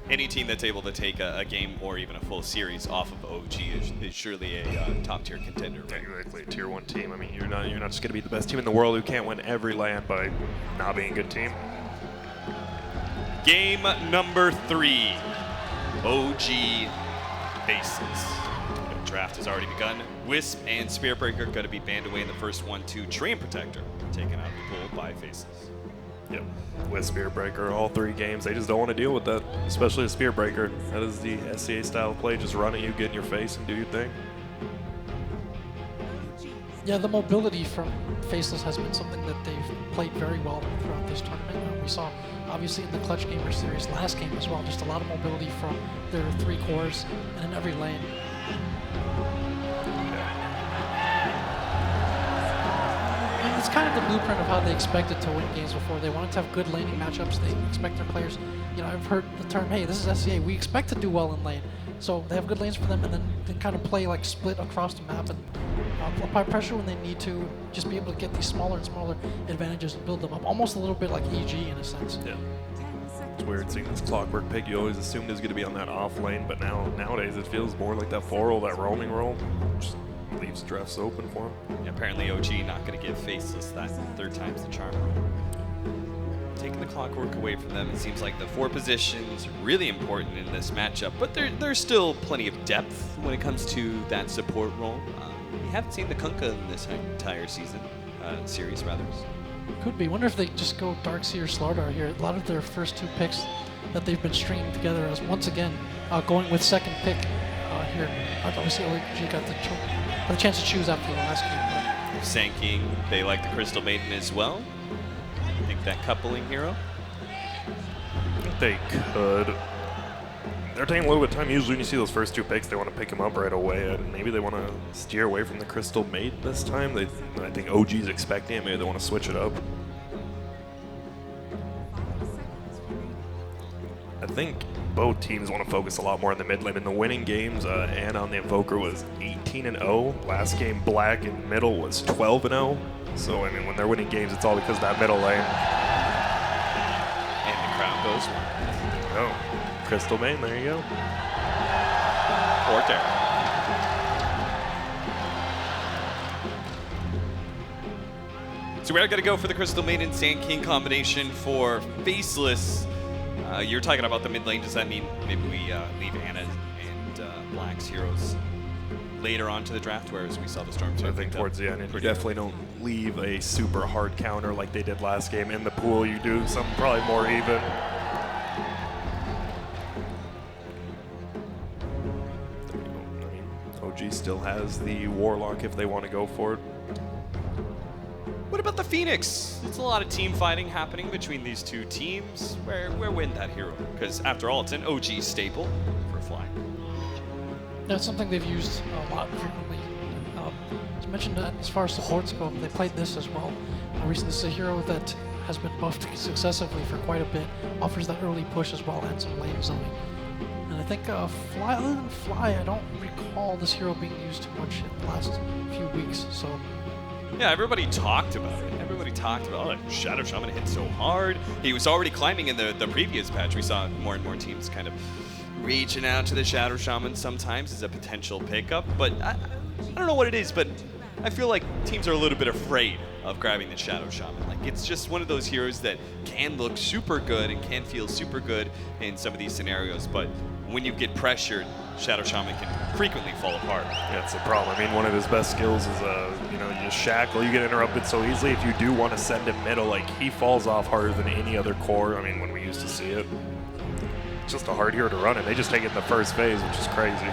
any team that's able to take a game or even a full series off of OG is surely a top-tier contender. Right? Exactly, a tier 1 team. I mean, you're not just going to be the best team in the world who can't win every LAN by not being a good team. Game number 3, OG Faceless. The draft has already begun. Wisp and Spearbreaker going to be banned away in the first 1-2. Train Protector taken out of the pool by Faceless. Yep, with Spearbreaker, all 3 games, they just don't want to deal with that, especially a Spearbreaker. That is the SCA style of play, just run at you, get in your face, and do your thing. Yeah, the mobility from Faceless has been something that they've played very well throughout this tournament. We saw, obviously, in the Clutch Gamer Series last game as well, just a lot of mobility from their 3 cores and in every lane. And it's kind of the blueprint of how they expected to win games before. They wanted to have good laning matchups. They expect their players, you know, I've heard the term, hey, this is SCA, we expect to do well in lane. So they have good lanes for them, and then they kind of play like split across the map and apply pressure when they need to, just be able to get these smaller and smaller advantages and build them up, almost a little bit like EG in a sense. Yeah. It's weird seeing this Clockwork pick. You always assumed it was going to be on that off lane, but nowadays it feels more like that 4-roll, that roaming role. Just leaves drafts open for him. Yeah, apparently OG not going to give Faceless that 3rd time's the charm. Taking the Clockwork away from them, it seems like the 4 positions really important in this matchup, but there's still plenty of depth when it comes to that support role. We haven't seen the Kunkka in this entire series rather. Could be. Wonder if they just go Darkseer or Slardar here. A lot of their first 2 picks that they've been stringing together as once again going with 2nd pick here. Obviously, OG got the chance to choose after the last game. Sand King, they like the Crystal Maiden as well. I think that coupling hero. They could. They're taking a little bit of time. Usually when you see those first 2 picks, they want to pick them up right away. And maybe they want to steer away from the Crystal Maiden this time. I think OG's expecting it. Maybe they want to switch it up. I think both teams want to focus a lot more on the mid lane. In the winning games, Anna on the Invoker was 18-0. Last game, Black in middle was 12-0. So, I mean, when they're winning games, it's all because of that middle lane. And the crown goes. Oh. Crystal Main, there you go. Or Terra. So we're going to go for the Crystal Maiden Sand King combination for Faceless. You're talking about the mid lane. Does that mean maybe we leave Anna and Black's heroes later on to the draft, whereas we saw the Storm? I think towards the end, you definitely don't leave a super hard counter like they did last game in the pool. You do something probably more even. OG still has the Warlock if they want to go for it. What about the Phoenix? It's a lot of team fighting happening between these 2 teams. Where win that hero? Because after all, it's an OG staple for flying. That's something they've used a lot frequently. As mentioned, as far as supports go, they played this as well. Recently, this is a hero that has been buffed successively for quite a bit, offers that early push as well and some lane zoning. And I think Fly, other than Fly, I don't recall this hero being used too much in the last few weeks. So yeah, everybody talked about it. Everybody talked about it. Shadow Shaman hit so hard. He was already climbing in the previous patch. We saw more and more teams kind of reaching out to the Shadow Shaman sometimes as a potential pickup. But I don't know what it is, but I feel like teams are a little bit afraid of grabbing the Shadow Shaman. Like, it's just one of those heroes that can look super good and can feel super good in some of these scenarios, but when you get pressured, Shadow Shaman can frequently fall apart. Yeah, it's a problem. I mean, one of his best skills is, you just shackle. You get interrupted so easily. If you do want to send him middle, like, he falls off harder than any other core. I mean, when we used to see it. It's just a hard hero to run, and they just take it in the first phase, which is crazy.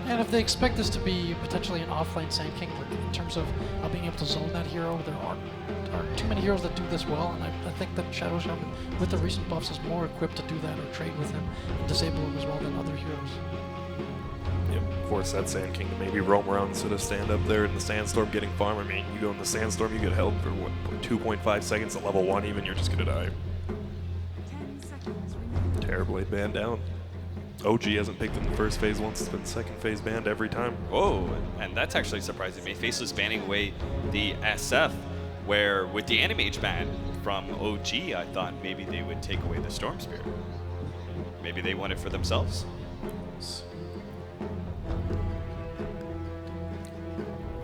And if they expect this to be potentially an offlane Sand King in terms of being able to zone that hero, there aren't too many heroes that do this well, and I think that Shadow Shaman, with the recent buffs, is more equipped to do that or trade with him and disable him as well than other heroes. Yep, force that Sand King to maybe roam around instead of stand up there in the Sandstorm getting farm. I mean, you go in the Sandstorm, you get held for, 2.5 seconds at level 1 even, you're just going to die. Terrorblade banned down. OG hasn't picked in the first phase once, it's been second phase banned every time. Whoa, and that's actually surprising me. Faceless banning away the SF, where with the Animage ban from OG, I thought maybe they would take away the Storm Spirit. Maybe they want it for themselves.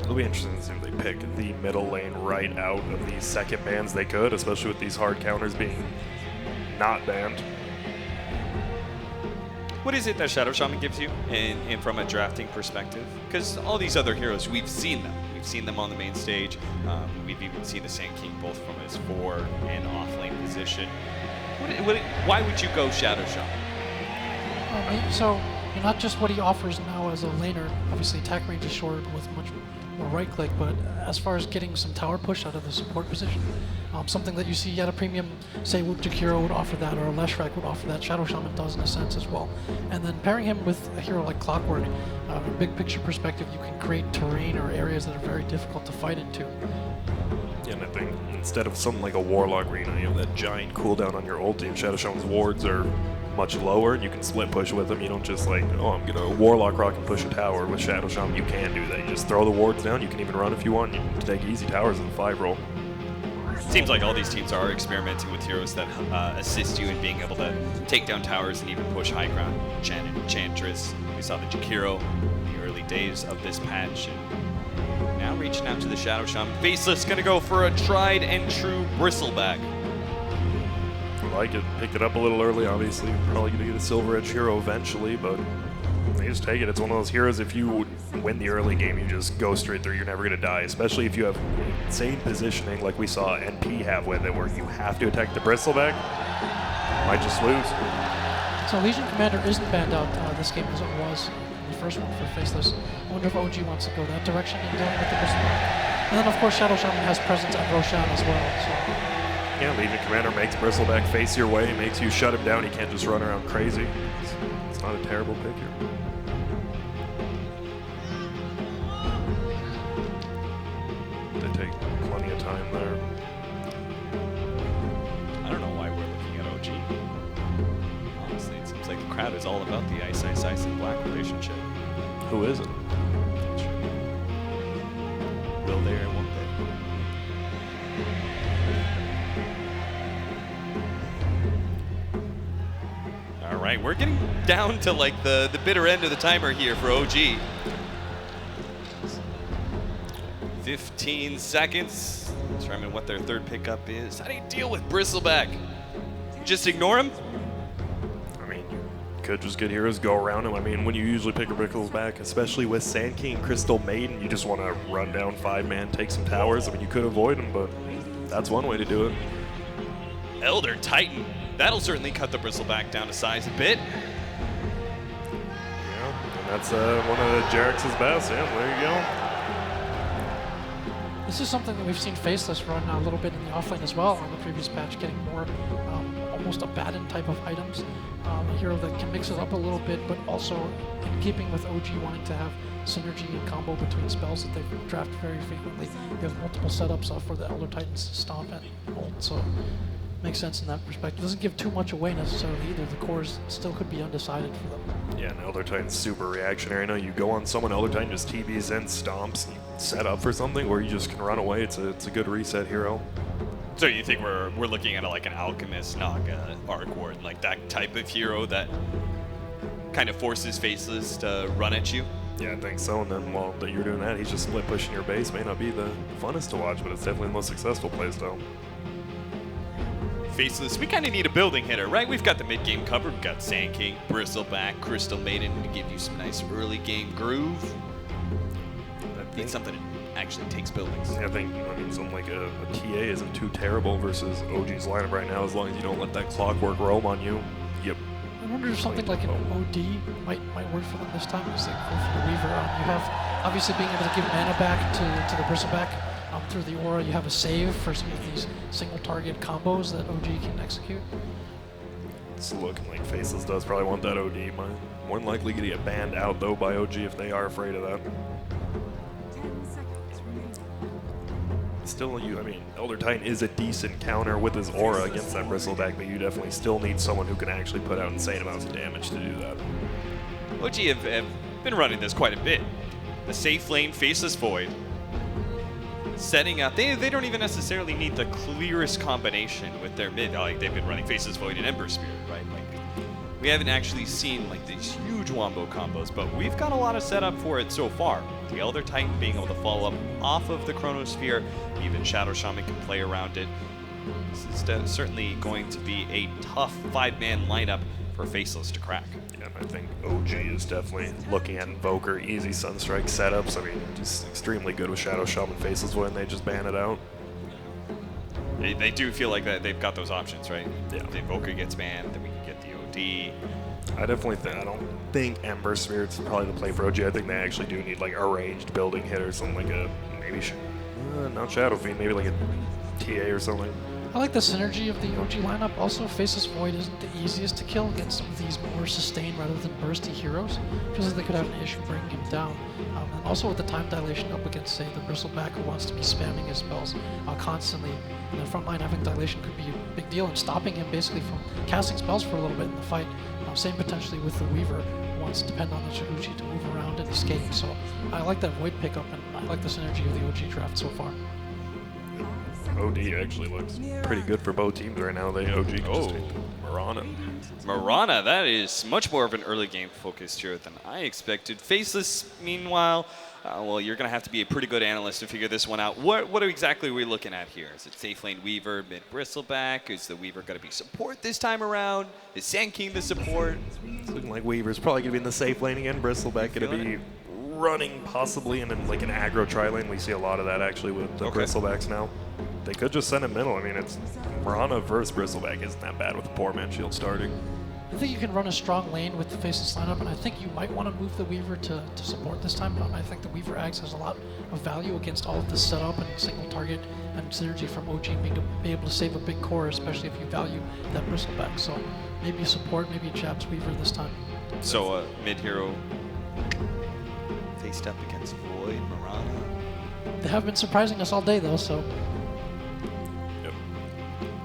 It'll be interesting to see if they pick the middle lane right out of these second bans they could, especially with these hard counters being not banned. What is it that Shadow Shaman gives you and from a drafting perspective? Because all these other heroes, we've seen them. We've seen them on the main stage. We've even seen the Sand King both from his 4 and off lane position. Why would you go Shadow Shaman? So, not just what he offers now as a laner. Obviously, attack range is short with much more right click, but as far as getting some tower push out of the support position, something that you see at a premium, say Jakiro would offer that, or a Leshrac would offer that, Shadow Shaman does in a sense as well. And then pairing him with a hero like Clockwork, from a big picture perspective, you can create terrain or areas that are very difficult to fight into. Yeah, and I think instead of something like a Warlock Arena, you have that giant cooldown on your ulti, and Shadow Shaman's wards are much lower, and you can split push with them. You don't just like, oh, I'm gonna Warlock Rock and push a tower. With Shadow Shaman, you can do that. You just throw the wards down. You can even run if you want. You can take easy towers in the 5 roll. Seems like all these teams are experimenting with heroes that assist you in being able to take down towers and even push high ground. Enchantress, we saw the Jakiro in the early days of this patch, and now reaching out to the Shadow Shaman. Faceless gonna go for a tried and true Bristleback. I like it. Picked it up a little early, obviously. Probably gonna get a Silver Edge hero eventually, but they just take it. It's one of those heroes, if you win the early game, you just go straight through. You're never going to die, especially if you have insane positioning like we saw NP have with it, where you have to attack the Bristleback. Might just lose. So Legion Commander isn't banned out this game as it was in the first one for Faceless. I wonder if OG wants to go that direction in dealing with the Bristleback. And then, of course, Shadow Shaman has presence at Roshan as well. So. Yeah, Legion Commander makes Bristleback face your way, makes you shut him down. He can't just run around crazy. It's not a terrible pick here. They take plenty of time there. I don't know why we're looking at OG. Honestly, it seems like the crowd is all about the Ice and Black relationship. Who isn't? Will they or won't they? All right, we're getting down to like the bitter end of the timer here for OG. 15 seconds. Determine what their third pickup is. How do you deal with Bristleback? Just ignore him? I mean, you could just get heroes, go around him. I mean, when you usually pick a Bristleback, especially with Sand King, Crystal Maiden, you just want to run down 5-man, take some towers. I mean, you could avoid him, but that's one way to do it. Elder Titan. That'll certainly cut the Bristleback down to size a bit. Yeah, and that's one of Jarex's best. Yeah, there you go. This is something that we've seen Faceless run a little bit in the offlane as well on the previous patch, getting more almost Abaddon type of items. A hero that can mix it up a little bit, but also in keeping with OG wanting to have synergy and combo between spells that they've drafted very frequently. You have multiple setups for the Elder Titans to stomp and ult, so makes sense in that perspective. Doesn't give too much away necessarily either. The cores still could be undecided for them. Yeah, and Elder Titan's super reactionary. Now you go on someone, Elder Titan just TBs in, stomps, and you set up for something where you just can run away. It's a good reset hero. So you think we're looking at like an Alchemist, Naga, Arc Ward, like that type of hero that kind of forces Faceless to run at you? Yeah, I think so. And then while you're doing that, he's just split pushing your base. May not be the funnest to watch, but it's definitely the most successful playstyle. Faceless, we kind of need a building hitter, right? We've got the mid-game covered. We've got Sand King, Bristleback, Crystal Maiden to give you some nice early game groove. Need something that actually takes buildings. Yeah, I mean, something like a TA isn't too terrible versus OG's lineup right now, as long as you don't let that Clockwork roam on you. Yep. I wonder if something like an OD might work for them this time. It's like go for the Weaver. You have obviously being able to give mana back to the Bristleback through the aura. You have a save for some of these single target combos that OG can execute. It's looking like Faceless does probably want that OD. More than likely going to get banned out though by OG if they are afraid of that. Still, I mean, Elder Titan is a decent counter with his aura against that Bristleback, but you definitely still need someone who can actually put out insane amounts of damage to do that. OG have been running this quite a bit. The safe lane, Faceless Void. Setting up, they don't even necessarily need the clearest combination with their mid. Like they've been running Faceless Void and Ember Spirit, right? Like We haven't actually seen like these huge wombo combos, but we've got a lot of setup for it so far. The Elder Titan being able to follow up off of the Chronosphere, even Shadow Shaman can play around it. This is certainly going to be a tough 5-man lineup for Faceless to crack. Yeah, I think OG is definitely looking at Invoker, easy Sunstrike setups. I mean, just extremely good with Shadow Shaman Faceless when they just ban it out. They do feel like that they've got those options, right? Yeah. If the Invoker gets banned, then we can get the OD. I definitely think, I don't think Ember Spirit's probably the play for OG. I think they actually do need like a ranged building hit or something like a, maybe, not Shadow Fiend, maybe like a TA or something. I like the synergy of the OG lineup. Also, Faceless Void isn't the easiest to kill against some of these more sustained rather than bursty heroes. Feels like they could have an issue bringing him down. And also with the time dilation up against, say, the Bristleback who wants to be spamming his spells constantly. In the front line, having dilation could be a big deal and stopping him basically from casting spells for a little bit in the fight. Same potentially with the Weaver, who wants to depend on the Chaguchi to move around and escape. So I like that Void pickup, and I like the synergy of the OG draft so far. OD actually looks pretty good for both teams right now. They OG can just take Mirana. Mirana, that is much more of an early game focused here than I expected. Faceless, meanwhile, well, you're going to have to be a pretty good analyst to figure this one out. What exactly are we looking at here? Is it safe lane Weaver, mid Bristleback? Is the Weaver going to be support this time around? Is Sand King the support? It's looking like Weaver's probably going to be in the safe lane again. Bristleback going to be running possibly in like an aggro tri-lane. We see a lot of that actually with the Bristlebacks now. They could just send him middle. I mean, it's Mirana versus Bristleback isn't that bad with the poor man shield starting. I think you can run a strong lane with the Faceless lineup, and I think you might want to move the Weaver to support this time. I think the Weaver Axe has a lot of value against all of this setup and single target and synergy from OG being to be able to save a big core, especially if you value that Bristleback. So maybe support, maybe a Chaps Weaver this time. So mid-hero faced up against Void, Mirana. They have been surprising us all day though, so.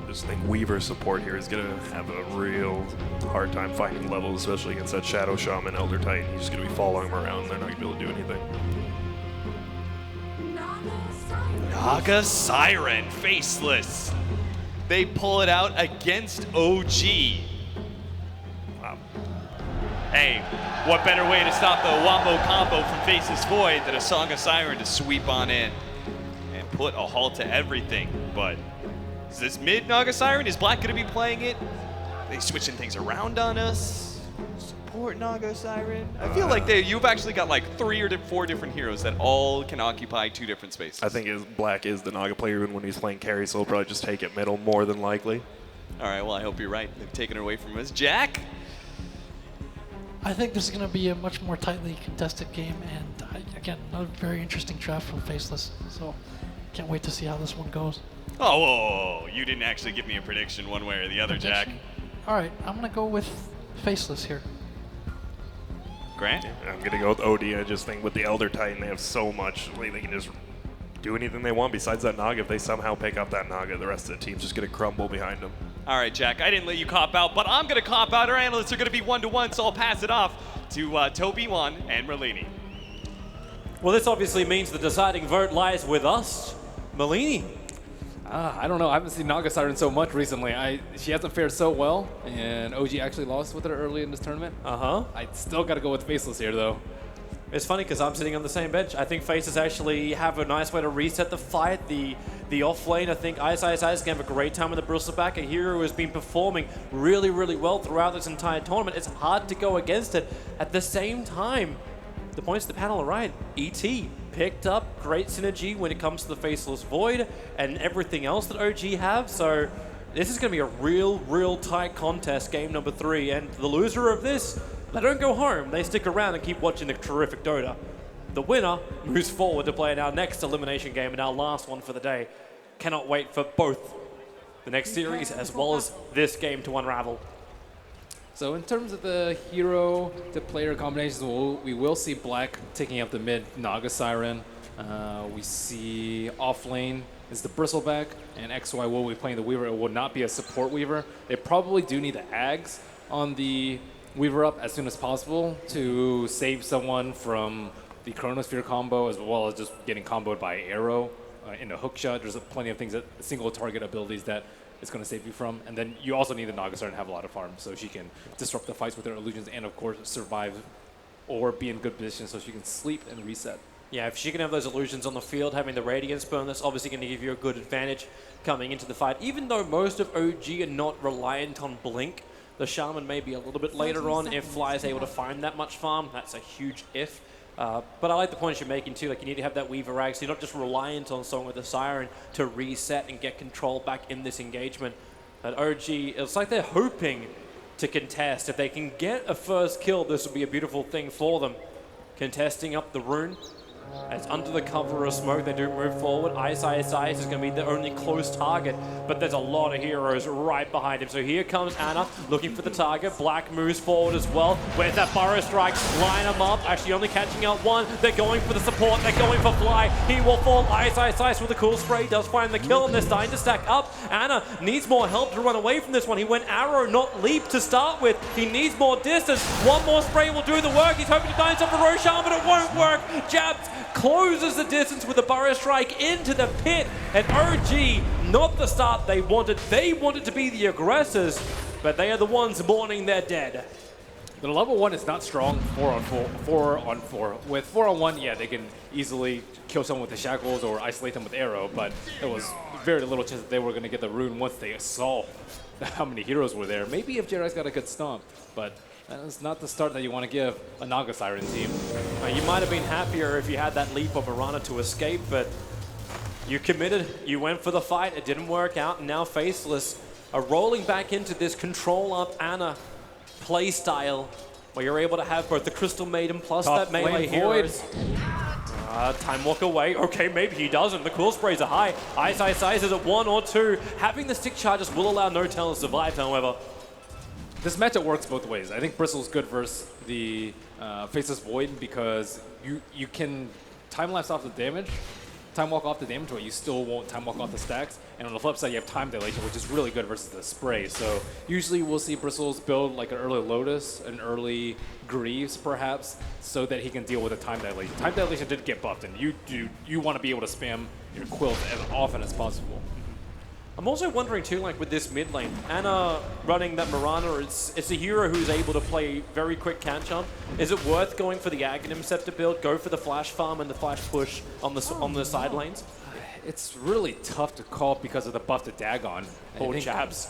I just think Weaver support here is going to have a real hard time finding levels, especially against that Shadow Shaman, Elder Titan. He's just going to be following him around. They're not going to be able to do anything. Naga Siren, Faceless. They pull it out against OG. Wow. Hey, what better way to stop the wombo combo from Faceless Void than a Song of Siren to sweep on in and put a halt to everything. But is this mid Naga Siren? Is Black going to be playing it? Are they switching things around on us? Support Naga Siren? I feel like you've actually got like 3 or 4 different heroes that all can occupy 2 different spaces. I think Black is the Naga player even when he's playing carry, so he'll probably just take it middle more than likely. All right, well, I hope you're right. They've taken it away from us. Jack? I think this is going to be a much more tightly contested game, and again, another very interesting draft from Faceless. So can't wait to see how this one goes. Oh, whoa. You didn't actually give me a prediction one way or the other, Jack. All right, I'm going to go with Faceless here. Grant? I'm going to go with OD. I just think with the Elder Titan, they have so much. They can just do anything they want besides that Naga. If they somehow pick up that Naga, the rest of the team's just going to crumble behind them. All right, Jack, I didn't let you cop out, but I'm going to cop out. Our analysts are going to be 1-to-1, so I'll pass it off to Toby 1 and Merlini. Well, this obviously means the deciding vote lies with us. Merlini. I don't know. I haven't seen Naga Siren so much recently. She hasn't fared so well, and OG actually lost with her early in this tournament. I still got to go with Faceless here, though. It's funny because I'm sitting on the same bench. I think Faces actually have a nice way to reset the fight. The off lane, I think Ice is going to have a great time with the Bristleback, a hero who has been performing really, really well throughout this entire tournament. It's hard to go against it. At the same time, the points of the panel are right. ET picked up great synergy when it comes to the Faceless Void and everything else that OG have. So this is going to be a real tight contest, game number 3. And the loser of this, they don't go home. They stick around and keep watching the terrific Dota. The winner moves forward to play in our next elimination game and our last one for the day. Cannot wait for both the next series as well as this game to unravel. So in terms of the hero to player combinations, we will see Black taking up the mid Naga Siren. We see off lane is the Bristleback, and XY will be playing the Weaver. It will not be a support Weaver. They probably do need the Ags on the Weaver up as soon as possible to save someone from the Chronosphere combo, as well as just getting comboed by Arrow in a hook shot. There's plenty of things that single target abilities that is going to save you from. And then you also need the Naga Siren to have a lot of farm so she can disrupt the fights with her illusions and, of course, survive or be in good position so she can sleep and reset. Yeah, if she can have those illusions on the field, having the Radiance burn, that's obviously going to give you a good advantage coming into the fight. Even though most of OG are not reliant on Blink, the Shaman may be a little bit later on if Fly is able to find that much farm. That's a huge if. But I like the points you're making too. Like, you need to have that Weaver Rag, so you're not just reliant on Song with the Siren to reset and get control back in this engagement. But OG, it's like they're hoping to contest. If they can get a first kill, this will be a beautiful thing for them. Contesting up the rune. As under the cover of smoke, they do move forward. Ice is going to be the only close target, but there's a lot of heroes right behind him. So here comes Ana looking for the target. Black moves forward as well. Where's that Burrow Strike? Line them up. Actually only catching out one. They're going for the support. They're going for Fly. He will fall. Ice with a cool spray. Does find the kill, and they're starting to stack up. Ana needs more help to run away from this one. He went arrow, not leap to start with. He needs more distance. One more spray will do the work. He's hoping to find himself a Roshan, but it won't work. Jabs closes the distance with a Burrow Strike into the pit, and OG, not the start they wanted. They wanted to be the aggressors, but they are the ones mourning their dead. The level 1 is not strong 4 on 4. With 4 on 1, yeah, they can easily kill someone with the shackles or isolate them with arrow, but there was very little chance that they were going to get the rune once they saw how many heroes were there. Maybe if Jiraiya's got a good stomp, but that is not the start that you want to give a Naga Siren team. You might have been happier if you had that leap of Mirana to escape, but you committed, you went for the fight, it didn't work out, and now Faceless are rolling back into this control up Ana play style, where you're able to have both the Crystal Maiden plus Top that melee lane heroes. Time walk away. Okay, maybe he doesn't. The cool sprays are high. Ice is at 1 or 2. Having the stick charges will allow No-Tail to survive, however. This matchup works both ways. I think Bristle's good versus the Faceless Void because you can time lapse off the damage, time walk off the damage, but you still won't time walk off the stacks. And on the flip side, you have time dilation, which is really good versus the spray. So usually we'll see Bristles build like an early Lotus, an early Greaves perhaps, so that he can deal with a time dilation. Time dilation did get buffed, and you want to be able to spam your quilt as often as possible. I'm also wondering too, like with this mid lane, Ana running that Mirana, it's a hero who's able to play very quick catch up. Is it worth going for the Aghanim Scepter build, go for the flash farm and the flash push on the side lanes? It's really tough to call because of the buff to Dagon. Or Jabs.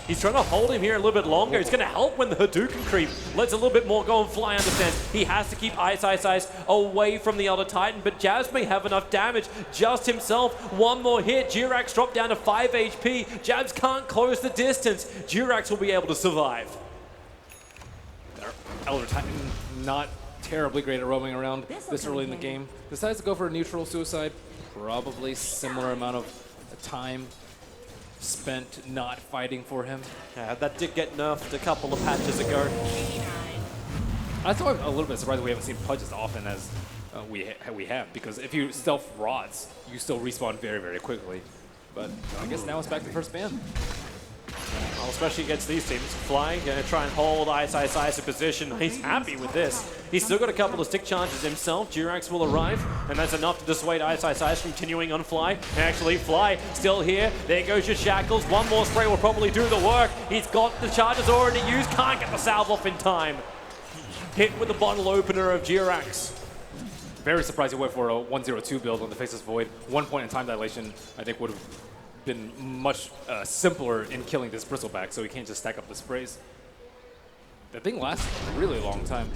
He's trying to hold him here a little bit longer. It's going to help when the Hadouken creep lets a little bit more go, and Fly understands he has to keep Ice away from the other Titan, but Jabs may have enough damage just himself. One more hit. Jirax dropped down to 5 HP. Jabs can't close the distance. Jirax will be able to survive. Elder Titan not terribly great at roaming around this early in the game. Decides to go for a neutral suicide. Probably similar amount of time spent not fighting for him. Yeah, that did get nerfed a couple of patches ago. That's why I'm a little bit surprised we haven't seen Pudge as often as we have, because if you stealth rots, you still respawn very, very quickly. But I guess now it's back to first ban. Well, especially against these teams. Flying, going to try and hold Ice in position. He's happy with this. He's still got a couple of stick charges himself. Jirax will arrive, and that's enough to dissuade Ice from continuing on Fly. Actually, Fly still here. There goes your shackles. One more spray will probably do the work. He's got the charges already used. Can't get the salve off in time. Hit with the bottle opener of Jirax. Very surprised he went for a 1-0-2 build on the Faceless Void. 1 point in time dilation, I think, would have been much simpler in killing this bristleback, so he can't just stack up the sprays. The thing lasts a really long time.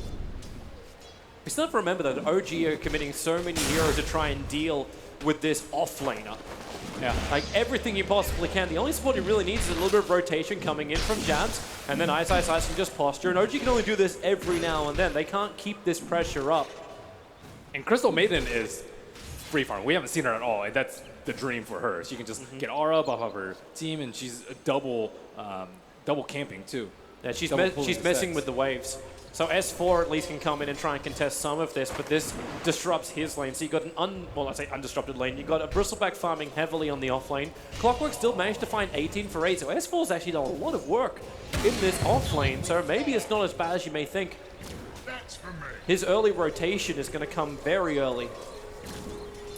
We still have to remember that OG are committing so many heroes to try and deal with this offlaner. Yeah. Like everything you possibly can. The only support he really needs is a little bit of rotation coming in from Jabs, and then Ice can just posture, and OG can only do this every now and then. They can't keep this pressure up. And Crystal Maiden is free farm. We haven't seen her at all, and that's the dream for her. She can just get aura off of her team, and she's a double camping too. Yeah, she's messing with the waves. So S4 at least can come in and try and contest some of this, but this disrupts his lane. So you got an undisrupted lane. You got a Bristleback farming heavily on the off lane. Clockwork still managed to find 18 for 8, so S4's actually done a lot of work in this off lane. So maybe it's not as bad as you may think. His early rotation is going to come very early.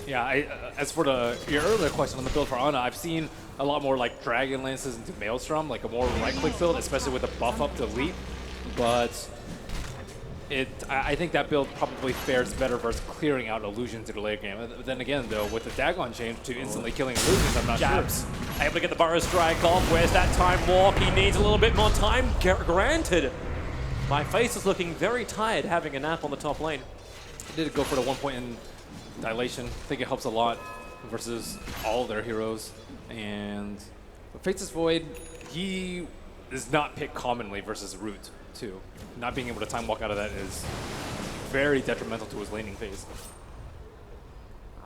Yeah, as for your earlier question on the build for Ana, I've seen a lot more like Dragon Lances into Maelstrom, like a more right-click build, especially with the buff up to Leap. But I think that build probably fares better versus clearing out illusions in the late game. Then again, though, with the Dagon change to instantly killing illusions, I'm not Jabs. sure. Able to get the Burrow Strike off. Where's that time walk? He needs a little bit more time. Granted. My face is looking very tired having a nap on the top lane. They did go for the 1 point in dilation. I think it helps a lot versus all their heroes. And Faceless Void, he is not picked commonly versus Root, too. Not being able to time walk out of that is very detrimental to his laning phase.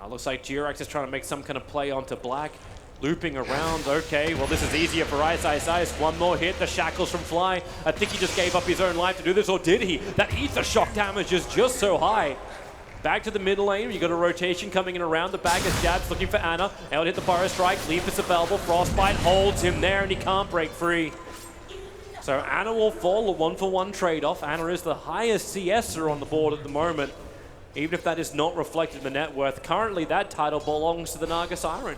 Looks like Jirax is trying to make some kind of play onto Black. Looping around, okay, well this is easier for Ice. One more hit, the shackles from Fly. I think he just gave up his own life to do this, or did he? That ether shock damage is just so high. Back to the middle lane, you got a rotation coming in around the back as Jabs looking for Ana. Able to hit the Burrow Strike, Leap is available, Frostbite holds him there and he can't break free. So Ana will fall, a 1-for-1 trade-off. Ana is the highest CSer on the board at the moment, even if that is not reflected in the net worth. Currently that title belongs to the Naga Siren.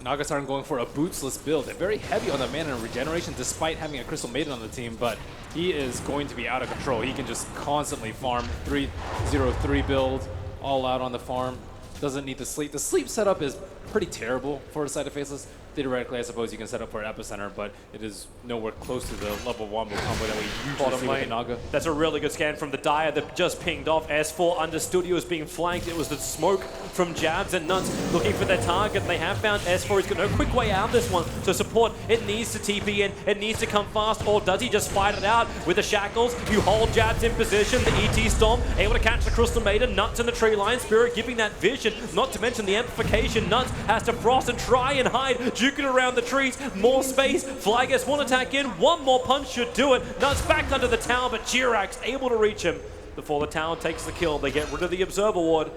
Naga Siren going for a bootsless build. They're very heavy on the mana and regeneration despite having a Crystal Maiden on the team, but he is going to be out of control. He can just constantly farm 3-0-3 build, all out on the farm. Doesn't need the sleep. The sleep setup is pretty terrible for the side of Faceless. Theoretically, I suppose you can set up for Epicenter, but it is nowhere close to the level 1 combo that we usually see with the Naga. That's a really good scan from the Dire that just pinged off. S4 understood he was being flanked. It was the smoke from Jabs and Nuts looking for their target. They have found S4. He's got no quick way out of this one. So support, it needs to TP in. It needs to come fast, or does he just fight it out with the shackles? You hold Jabs in position. The ET Storm able to catch the Crystal Maiden. Nuts in the tree line. Spirit giving that vision. Not to mention the amplification. Nuts has to frost and try and hide. Juking around the trees. More space. Fly gets one attack in. One more punch should do it. Nuts back under the tower, but Jirax able to reach him before the tower takes the kill. They get rid of the Observer Ward.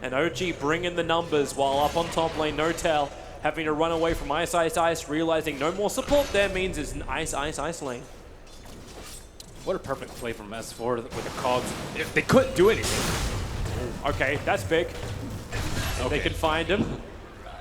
And OG bring in the numbers while up on top lane. No tail. Having to run away from Ice. Realizing no more support there means it's an Ice lane. What a perfect play from S4 with the cogs. They couldn't do anything. Okay, that's big. Okay. They can find him.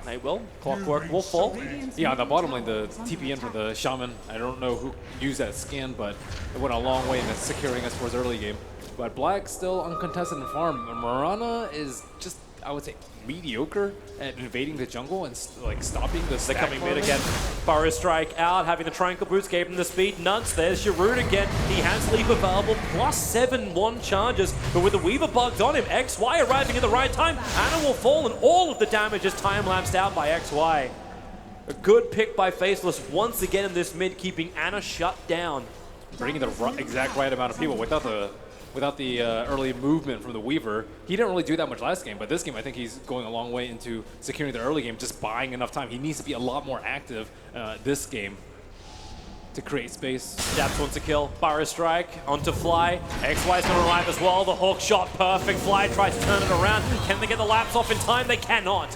They will. Clockwork will fall. Yeah, on the bottom lane, the TPN for the Shaman, I don't know who used that scan, but it went a long way in securing S4's early game. But Black still uncontested in farm. Marana is just, I would say, mediocre at invading the jungle and like stopping the They're coming mid again. Burrow Strike out, having the Triangle Boots, gave him the speed. Nuts, there's Sharoot again. He has Leap available, +7 1 charges, but with the Weaver bugged on him, XY arriving at the right time. Ana will fall, and all of the damage is time-lapsed out by XY. A good pick by Faceless once again in this mid, keeping Ana shut down. Bringing the exact right amount of people without the early movement from the Weaver. He didn't really do that much last game, but this game I think he's going a long way into securing the early game, just buying enough time. He needs to be a lot more active this game to create space. Jabs wants to kill. Burrow Strike onto Fly. XY's going to arrive as well. The hook shot, perfect. Fly tries to turn it around. Can they get the laps off in time? They cannot.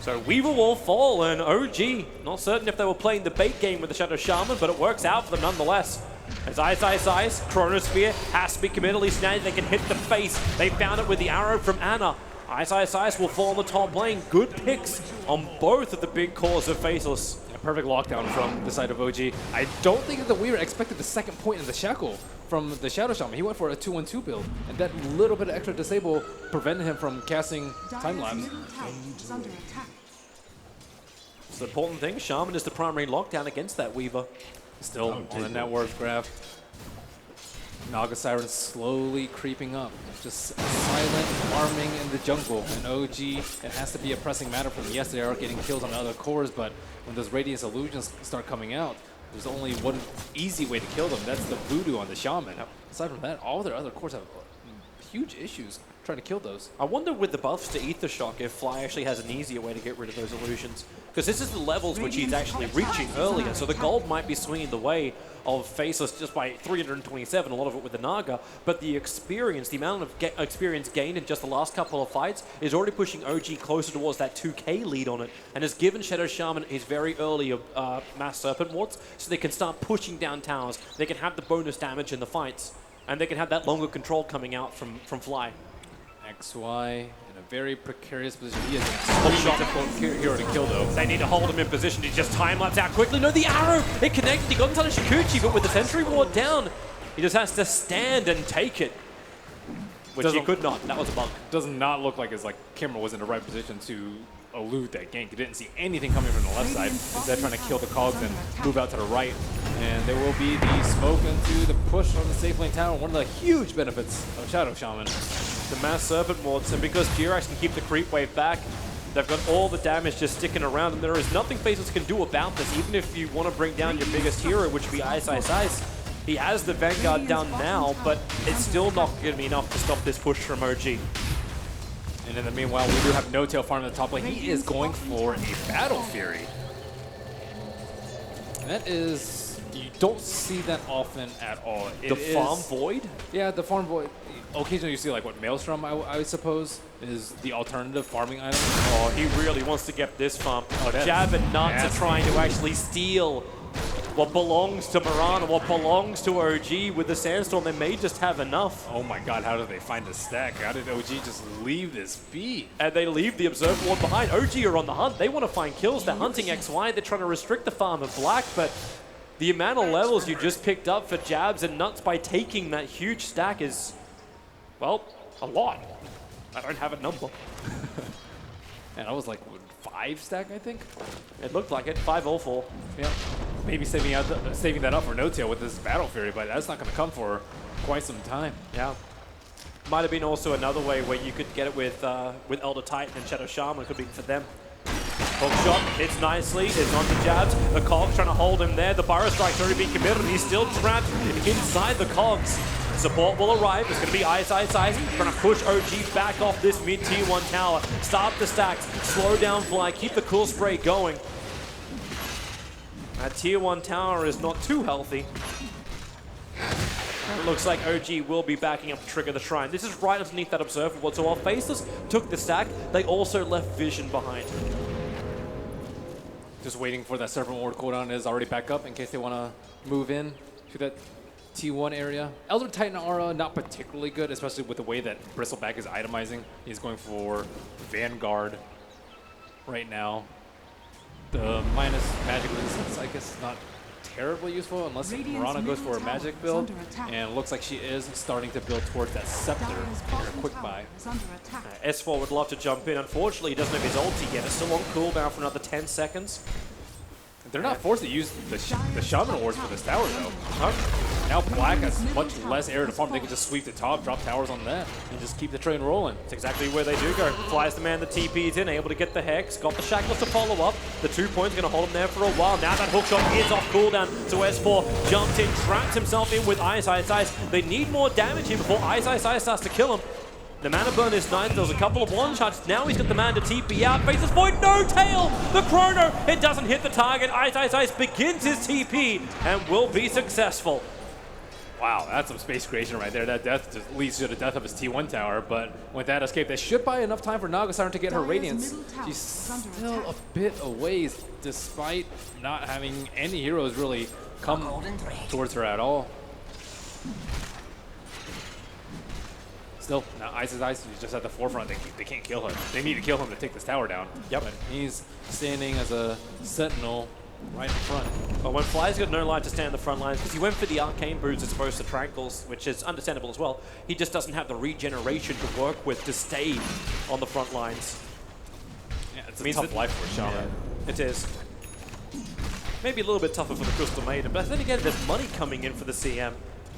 So Weaver will fall, and OG, not certain if they were playing the bait game with the Shadow Shaman, but it works out for them nonetheless. As Ice, Chronosphere has to be committed, at least now they can hit the face. They found it with the arrow from Ana. Ice will fall on the top lane. Good picks on both of the big cores of Faceless. A perfect lockdown from the side of OG. I don't think that the Weaver expected the second point in the shackle from the Shadow Shaman. He went for a 2-1-2 build, and that little bit of extra disable prevented him from casting time-lapse. It's the important thing, Shaman is the primary lockdown against that Weaver. Still on the net worth graph. Naga Siren slowly creeping up. Just silent farming in the jungle. And OG, it has to be a pressing matter for them. Yes, they are getting kills on other cores, but when those Radiance Illusions start coming out, there's only one easy way to kill them. That's the Voodoo on the Shaman. Aside from that, all their other cores have huge issues trying to kill those. I wonder with the buffs to Ether Shock if Fly actually has an easier way to get rid of those illusions. Because this is the levels which he's actually reaching earlier, so the gold might be swinging the way of Faceless just by 327, a lot of it with the Naga, but the experience, the amount of experience gained in just the last couple of fights is already pushing OG closer towards that 2k lead on it, and has given Shadow Shaman his very early Mass Serpent Wards, so they can start pushing down towers, they can have the bonus damage in the fights, and they can have that longer control coming out from Fly. XY in a very precarious position. He is an extremely difficult hero to kill, though. They need to hold him in position to just time-lapse out quickly. No, the arrow! It connected. He got inside of Shikuchi, but with the sentry ward down, he just has to stand and take it. Which he could not. That was a bug. Does not look like his camera was in the right position to elude that gank. He didn't see anything coming from the left side. Instead, trying to kill the cogs and move out to the right. And there will be the smoke into the push on the safe lane tower. One of the huge benefits of Shadow Shaman. The mass serpent wards, and because Jirax can keep the creep wave back, they've got all the damage just sticking around, and there is nothing Faceless can do about this. Even if you want to bring down your biggest hero, which would be Ice Ice Ice, he has the Vanguard down now, but it's still not going to be enough to stop this push from OG. And in the meanwhile, we do have No Tail farm at the top lane. He is going for a Battle Fury. And that is, you don't see that often at all. The Farm Void? Yeah, the Farm Void. Occasionally you see what Maelstrom, I suppose, is the alternative farming item. Oh, he really wants to get this farm. Jab and Nuts are trying to actually steal what belongs to Mirana, what belongs to OG. With the Sandstorm, they may just have enough. Oh my god, how did they find the stack? How did OG just leave this be? And they leave the Observer Ward behind. OG are on the hunt. They want to find kills. They're hunting XY. They're trying to restrict the farm of Black, but the amount of levels you just picked up for Jabs and Nuts by taking that huge stack is, well, a lot. I don't have a number. And I was like, 5 stack, I think? It looked like it. 5 or 4. Yeah. Maybe saving that up for No Tail with this Battle Fury, but that's not going to come for quite some time. Yeah. Might have been also another way where you could get it with Elder Titan and Shadow Shaman. It could be for them. Hook shot hits nicely. It's on the Jabs. The Cogs trying to hold him there. The Pyro Strike's already been committed. He's still trapped inside the Cogs. Support will arrive. It's going to be Ice Ice Ice trying to push OG back off this mid tier 1 tower. Start the stacks. Slow down Fly. Keep the cool spray going. That tier 1 tower is not too healthy. It looks like OG will be backing up to trigger the shrine. This is right underneath that observer ward. So while Faceless took the stack, they also left Vision behind. Just waiting for that Serpent Ward cooldown is already back up in case they want to move in to that T1 area. Elder Titan aura, not particularly good, especially with the way that Bristleback is itemizing. He's going for Vanguard right now. The minus magic resistance, I guess, not terribly useful unless Mirana goes for a magic build. And it looks like she is starting to build towards that Scepter in her quick buy. S4 would love to jump in. Unfortunately, he doesn't have his ulti yet. It's still on cooldown for another 10 seconds. They're not forced to use the Shaman Wards for this tower, though. Now Black has much less area to farm. They can just sweep the top, drop towers on that, and just keep the train rolling. It's exactly where they do go. Flies the man, the TP's in, able to get the Hex. Got the Shackles to follow up. The 2 points going to hold him there for a while. Now that hookshot is off cooldown. So S4 jumps in, traps himself in with Ice Ice Ice. They need more damage here before Ice Ice Ice starts to kill him. The mana burn is nice. There was a couple of one-shots. Now he's got the man to TP out. Faceless Void, No Tail! The Chrono! It doesn't hit the target. Ice Ice Ice begins his TP and will be successful. Wow, that's some space creation right there. That death just leads to the death of his T1 tower, but with that escape, that should buy enough time for Nagasiren to get her Radiance. She's still a bit away, despite not having any heroes really come towards her at all. Still, now Ice's Ice is just at the forefront. They can't kill him. They need to kill him to take this tower down. Yep. But he's standing as a sentinel right in front. But when Fly's got no line to stand in the front lines, because he went for the Arcane Boots as opposed to Tranquils, which is understandable as well, he just doesn't have the regeneration to work with to stay on the front lines. Yeah, it's a tough life for a Shaman. Yeah, it is. Maybe a little bit tougher for the Crystal Maiden, but then again, there's money coming in for the CM.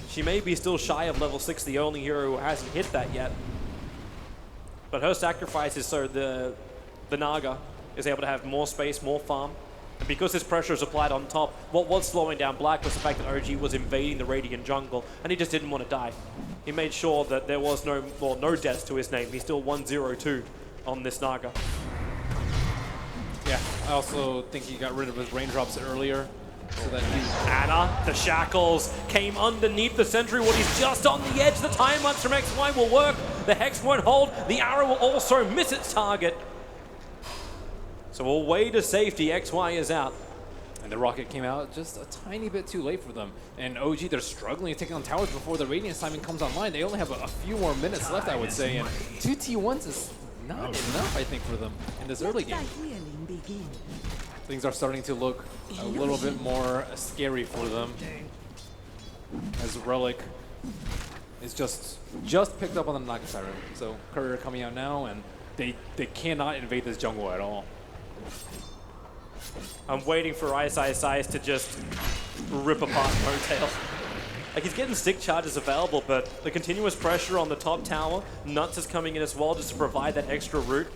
She may be still shy of level 6, the only hero who hasn't hit that yet. But her sacrifice is so the Naga is able to have more space, more farm. And because this pressure is applied on top, what was slowing down Black was the fact that OG was invading the Radiant jungle, and he just didn't want to die. He made sure that there was no deaths to his name. He's still 1-0-2 on this Naga. Yeah, I also think he got rid of his raindrops earlier. So that Anna, the Shackles, came underneath the Sentry Ward. He's just on the edge. The time-lapse from XY will work. The Hex won't hold. The arrow will also miss its target. So away to safety, XY is out. And the rocket came out just a tiny bit too late for them. And OG, they're struggling to take on towers before the Radiance timing comes online. They only have a few more minutes left, I would say. And 2 T1s is not enough, I think, for them in this early game. Things are starting to look a little bit more scary for them. As Relic is just picked up on the Naga Siren. So Courier coming out now, and they cannot invade this jungle at all. I'm waiting for Ice to just rip apart Motail. Like, he's getting stick charges available, but the continuous pressure on the top tower, Nuts is coming in as well just to provide that extra route.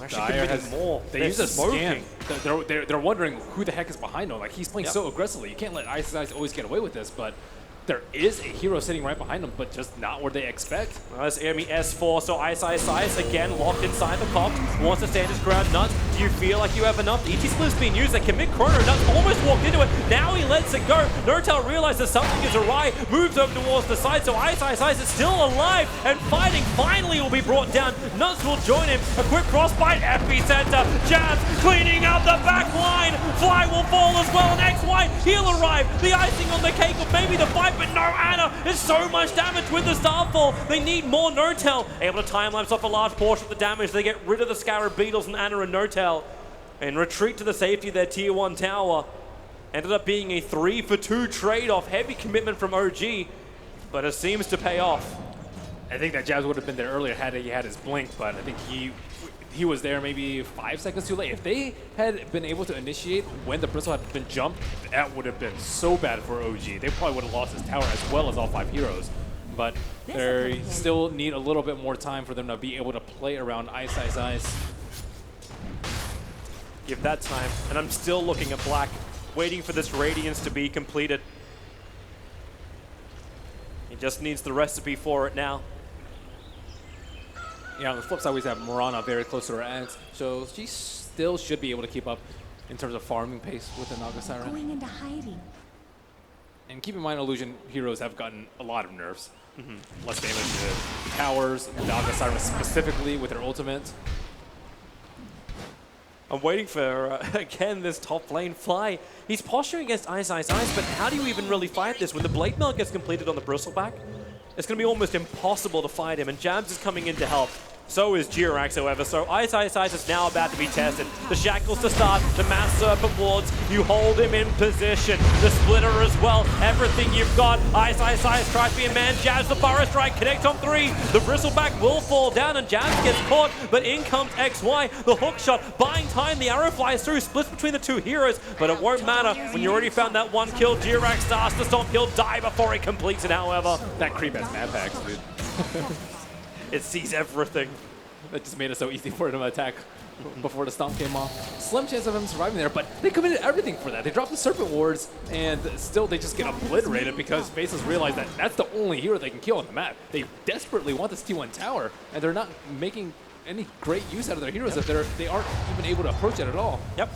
Actually, could have been more. They use a scan. They're wondering who the heck is behind him. Like, he's playing so aggressively. You can't let Ice always get away with this, but there is a hero sitting right behind him, but just not where they expect. That's enemy S4, so Ice again locked inside the pop. Wants to stand his ground. Nuts, do you feel like you have enough? ET Split's being used. They commit Chrono. Nuts almost walked into it. Now he lets it go. Nortel realizes something is awry, moves over towards the side, so Ice is still alive and fighting. Finally will be brought down. Nuts will join him. A quick crossbite. Epicenter. Jabs cleaning out the back line. Fly will fall as well, and XY, he'll arrive. The icing on the cake of maybe the fight, but no, Ana is so much damage with the Starfall. They need more Nortel. Able to time-lapse off a large portion of the damage. They get rid of the Scarab Beetles and Ana and Nortel and retreat to the safety of their Tier 1 tower. Ended up being a 3-for-2 trade-off. Heavy commitment from OG, but it seems to pay off. I think that Jabs would have been there earlier had he had his blink, but I think he was there maybe 5 seconds too late. If they had been able to initiate when the Bristle had been jumped, that would have been so bad for OG. They probably would have lost his tower as well as all 5 heroes. But they still need a little bit more time for them to be able to play around Ice. Give that time, and I'm still looking at Black, waiting for this Radiance to be completed. He just needs the recipe for it now. Yeah, on the flip side, we have Mirana very close to her ends, so she still should be able to keep up in terms of farming pace with the Naga Siren. Going into hiding. And keep in mind, Illusion heroes have gotten a lot of nerfs. Less damage to towers, Naga Siren specifically with her ultimate. I'm waiting for, again, this top lane Fly. He's posturing against Ice, but how do you even really fight this? When the Blade Mail gets completed on the Bristleback, it's going to be almost impossible to fight him, and Jabs is coming in to help. So is Jirax, however. So Ice is now about to be tested. The Shackles to start, the Mass Serpent Wards. You hold him in position. The Splitter as well. Everything you've got. Ice tries to be a man. Jabs the Burrow Strike. Connect on 3. The Bristleback will fall down and Jabs gets caught. But in comes XY. The hook shot. Buying time. The arrow flies through. Splits between the 2 heroes. But it won't matter when you already found that 1 kill. Jirax starts to stomp. He'll die before he completes it, however. That creep has mad packs, dude. It sees everything. That just made it so easy for him to attack before the stomp came off. Slim chance of him surviving there, but they committed everything for that. They dropped the Serpent Wards, and still they just get obliterated because Faceless realized that that's the only hero they can kill on the map. They desperately want this T1 tower, and they're not making any great use out of their heroes if they aren't even able to approach it at all. Yep.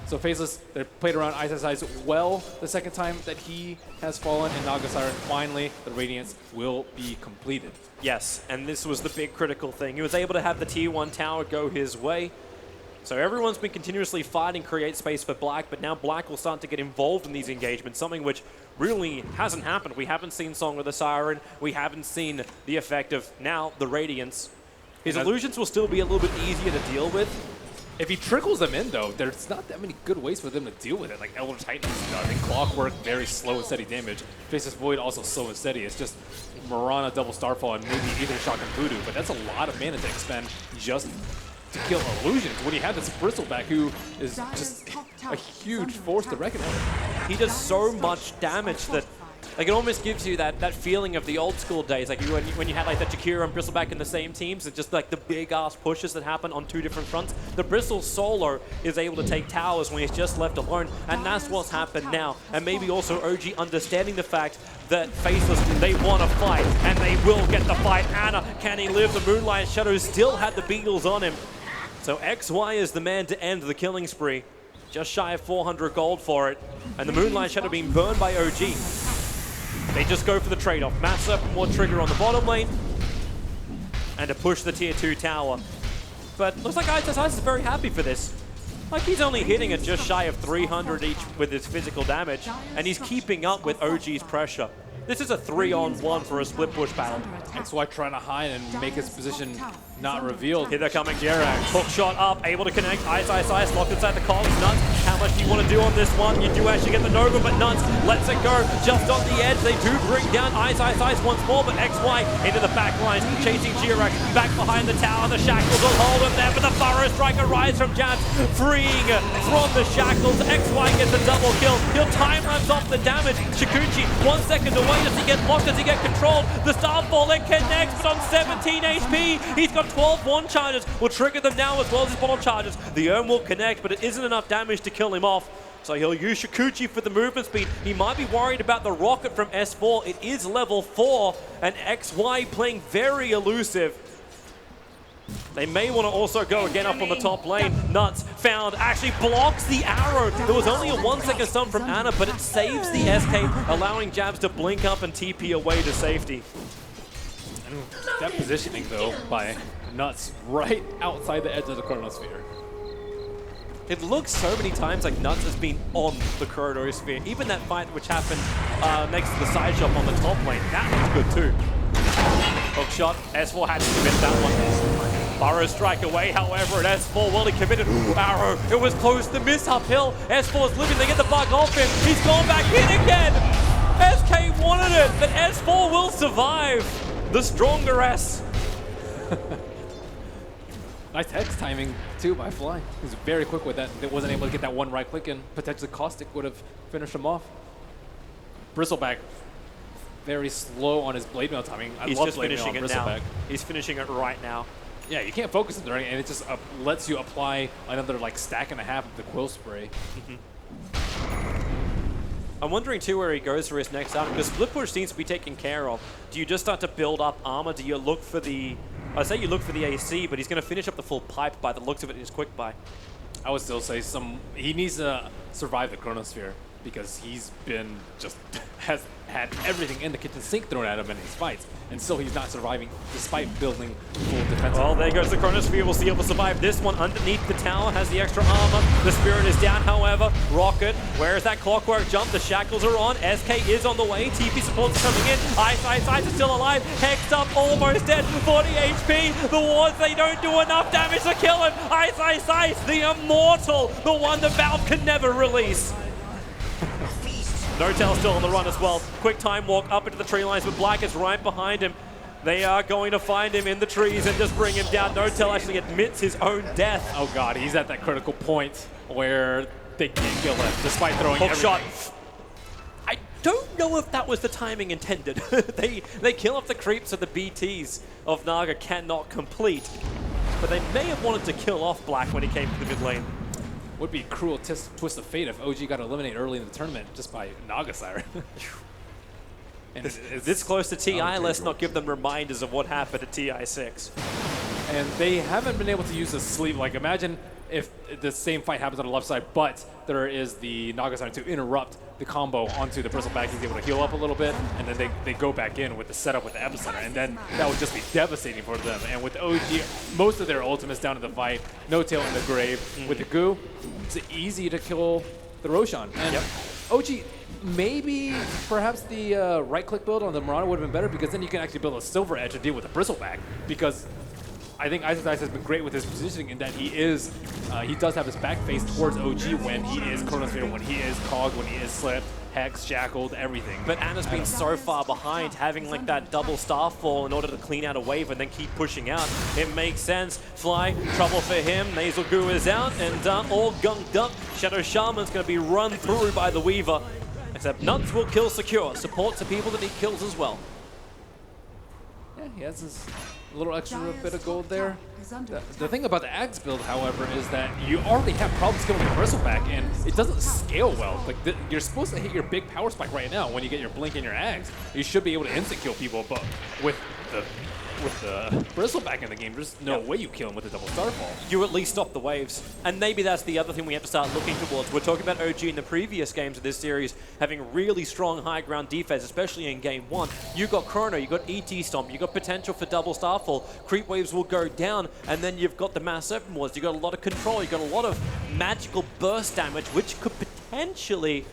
So Faceless, they played around Ice well the second time that he has fallen, and Naga Siren, finally, the Radiance will be completed. Yes, and this was the big critical thing. He was able to have the Tier 1 tower go his way. So everyone's been continuously fighting, create space for Black, but now Black will start to get involved in these engagements, something which really hasn't happened. We haven't seen Song of the Siren. We haven't seen the effect of, now, the Radiance. His illusions will still be a little bit easier to deal with. If he trickles them in, though, there's not that many good ways for them to deal with it. Like Elder Titan, I think Clockwork, very slow and steady damage. Faceless Void, also slow and steady. It's just Mirana, Double Starfall, and maybe either Shock and Voodoo, but that's a lot of mana to expend just to kill Illusions when you have this Bristleback who is just a huge force to reckon with. He does so much damage that like it almost gives you that feeling of the old school days, like when you had like the Jakira and Bristleback in the same teams, and just like the big ass pushes that happen on 2 different fronts. The Bristle solo is able to take towers when he's just left alone, and that's what's happened now. And maybe also OG understanding the fact that Faceless, they want to fight, and they will get the fight. Ana, can he live? The Moonlight Shadow still had the Beagles on him. So XY is the man to end the killing spree. Just shy of 400 gold for it, and the Moonlight Shadow being burned by OG. They just go for the trade-off. Mass Serpent Ward trigger on the bottom lane, and to push the Tier 2 tower. But looks like Ice is very happy for this. Like, he's only hitting at just shy of 300 each with his physical damage, and he's keeping up with OG's pressure. This is a 3-on-1 for a split push battle. That's why trying to hide and make his position not revealed. Here they're coming, Jirac. Hook shot up, able to connect. Ice, locked inside the cogs. Nuts, how much do you want to do on this one? You do actually get the Nova, but Nuts lets it go just on the edge. They do bring down Ice once more, but XY into the back lines, chasing Jirac back behind the tower. The shackles will hold him there, but the Burrow Strike arrives from Jabs, freeing from the shackles. XY gets a double kill. He'll time lapse off the damage. Shikuchi, 1 second away. Does he get locked? Does he get controlled? The Starfall, it connects, but on 17 HP, he's got 12 one charges. Will trigger them now as well as his bottle charges. The Urn will connect, but it isn't enough damage to kill him off. So he'll use Shikuchi for the movement speed. He might be worried about the rocket from S4. It is level 4, and XY playing very elusive. They may want to also go again up on the top lane. Nuts found, actually blocks the arrow. There was only a 1 second stun from Ana, but it saves the SK, allowing Jabs to blink up and TP away to safety. And that positioning, though, by Nuts right outside the edge of the chronosphere. It looks so many times like Nuts has been on the chronosphere. Even that fight which happened next to the side shop on the top lane, that was good too. Hook shot, S4 had to commit that one. Burrow Strike away, however, and S4 well committed. Arrow, it was close to miss uphill. S4's living, they get the bug off him. He's gone back in again. SK wanted it, but S4 will survive. The stronger S. Nice hex timing, too, by Fly. He was very quick with that. They wasn't able to get that one right click in. Potentially Caustic would have finished him off. Bristleback, very slow on his blade mail timing. I He's love just blade mail finishing on it now. Bristleback. He's finishing it right now. Yeah, you can't focus it during, and it just lets you apply another like stack and a half of the quill spray. I'm wondering too where he goes for his next item, because split push seems to be taken care of. Do you just start to build up armor? Do you look for the... I say you look for the AC, but he's going to finish up the full pipe by the looks of it in his quick buy. I would still say he needs to survive the chronosphere because he's been just has had everything in the kitchen sink thrown at him in his fights, and still he's not surviving despite building full defense. Well, there goes the chronosphere. We'll see if he'll survive this one. Underneath the tower has the extra armor. The spirit is down, however. Rocket, where is that clockwork jump? The shackles are on. SK is on the way. TP supports coming in. Ice is still alive. Hexed up, almost dead. 40 HP. The wards, they don't do enough damage to kill him. Ice, the immortal. The one that Valve can never release. No-Tail still on the run as well. Quick time walk up into the tree lines, but Black is right behind him. They are going to find him in the trees and just bring him down. No-Tail actually admits his own death. Oh god, he's at that critical point where they can't kill him despite throwing Hook everything. shot. I don't know if that was the timing intended. they kill off the creeps so the BTs of Naga cannot complete. But they may have wanted to kill off Black when he came to the mid lane. Would be a cruel twist of fate if OG got eliminated early in the tournament just by Naga Siren. And This close to TI, let's not give them reminders of what happened at TI6. And they haven't been able to use the sleep. Like, imagine if the same fight happens on the left side, but there is the Naga Siren to interrupt the combo onto the Bristleback. He's able to heal up a little bit, and then they go back in with the setup with the Epicenter, and then that would just be devastating for them. And with OG, most of their ultimates down in the fight, No-Tail in the grave. With the Goo, it's easy to kill the Roshan. And OG, maybe perhaps the right-click build on the Marauder would have been better, because then you can actually build a Silver Edge to deal with the Bristleback, because I think Ice has been great with his positioning in that he does have his back face towards OG when he is Chronosphere, when he is Cog, when he is Slipped, Hex, Shackled, everything. But Ana's been so far behind, having like that double Starfall in order to clean out a wave and then keep pushing out. It makes sense. Fly, trouble for him. Nasal Goo is out, and all gunked up. Shadow Shaman's going to be run through by the Weaver. Except Nuts will kill secure. Supports the people that need kills as well. Yeah, he has his little extra bit of gold there. The thing about the Axe build, however, is that you already have problems killing the Bristleback, and it doesn't scale well. Like you're supposed to hit your big power spike right now when you get your Blink and your Axe. You should be able to insta-kill people, but with the Bristleback in the game, there's no way you kill him with a double Starfall. You at least stop the waves. And maybe that's the other thing we have to start looking towards. We're talking about OG in the previous games of this series having really strong high ground defense, especially in game 1. You got Chrono, you got ET Stomp, you got potential for double Starfall. powerful, creep waves will go down, and then you've got the mass open wards. You've got a lot of control, you've got a lot of magical burst damage, which could potentially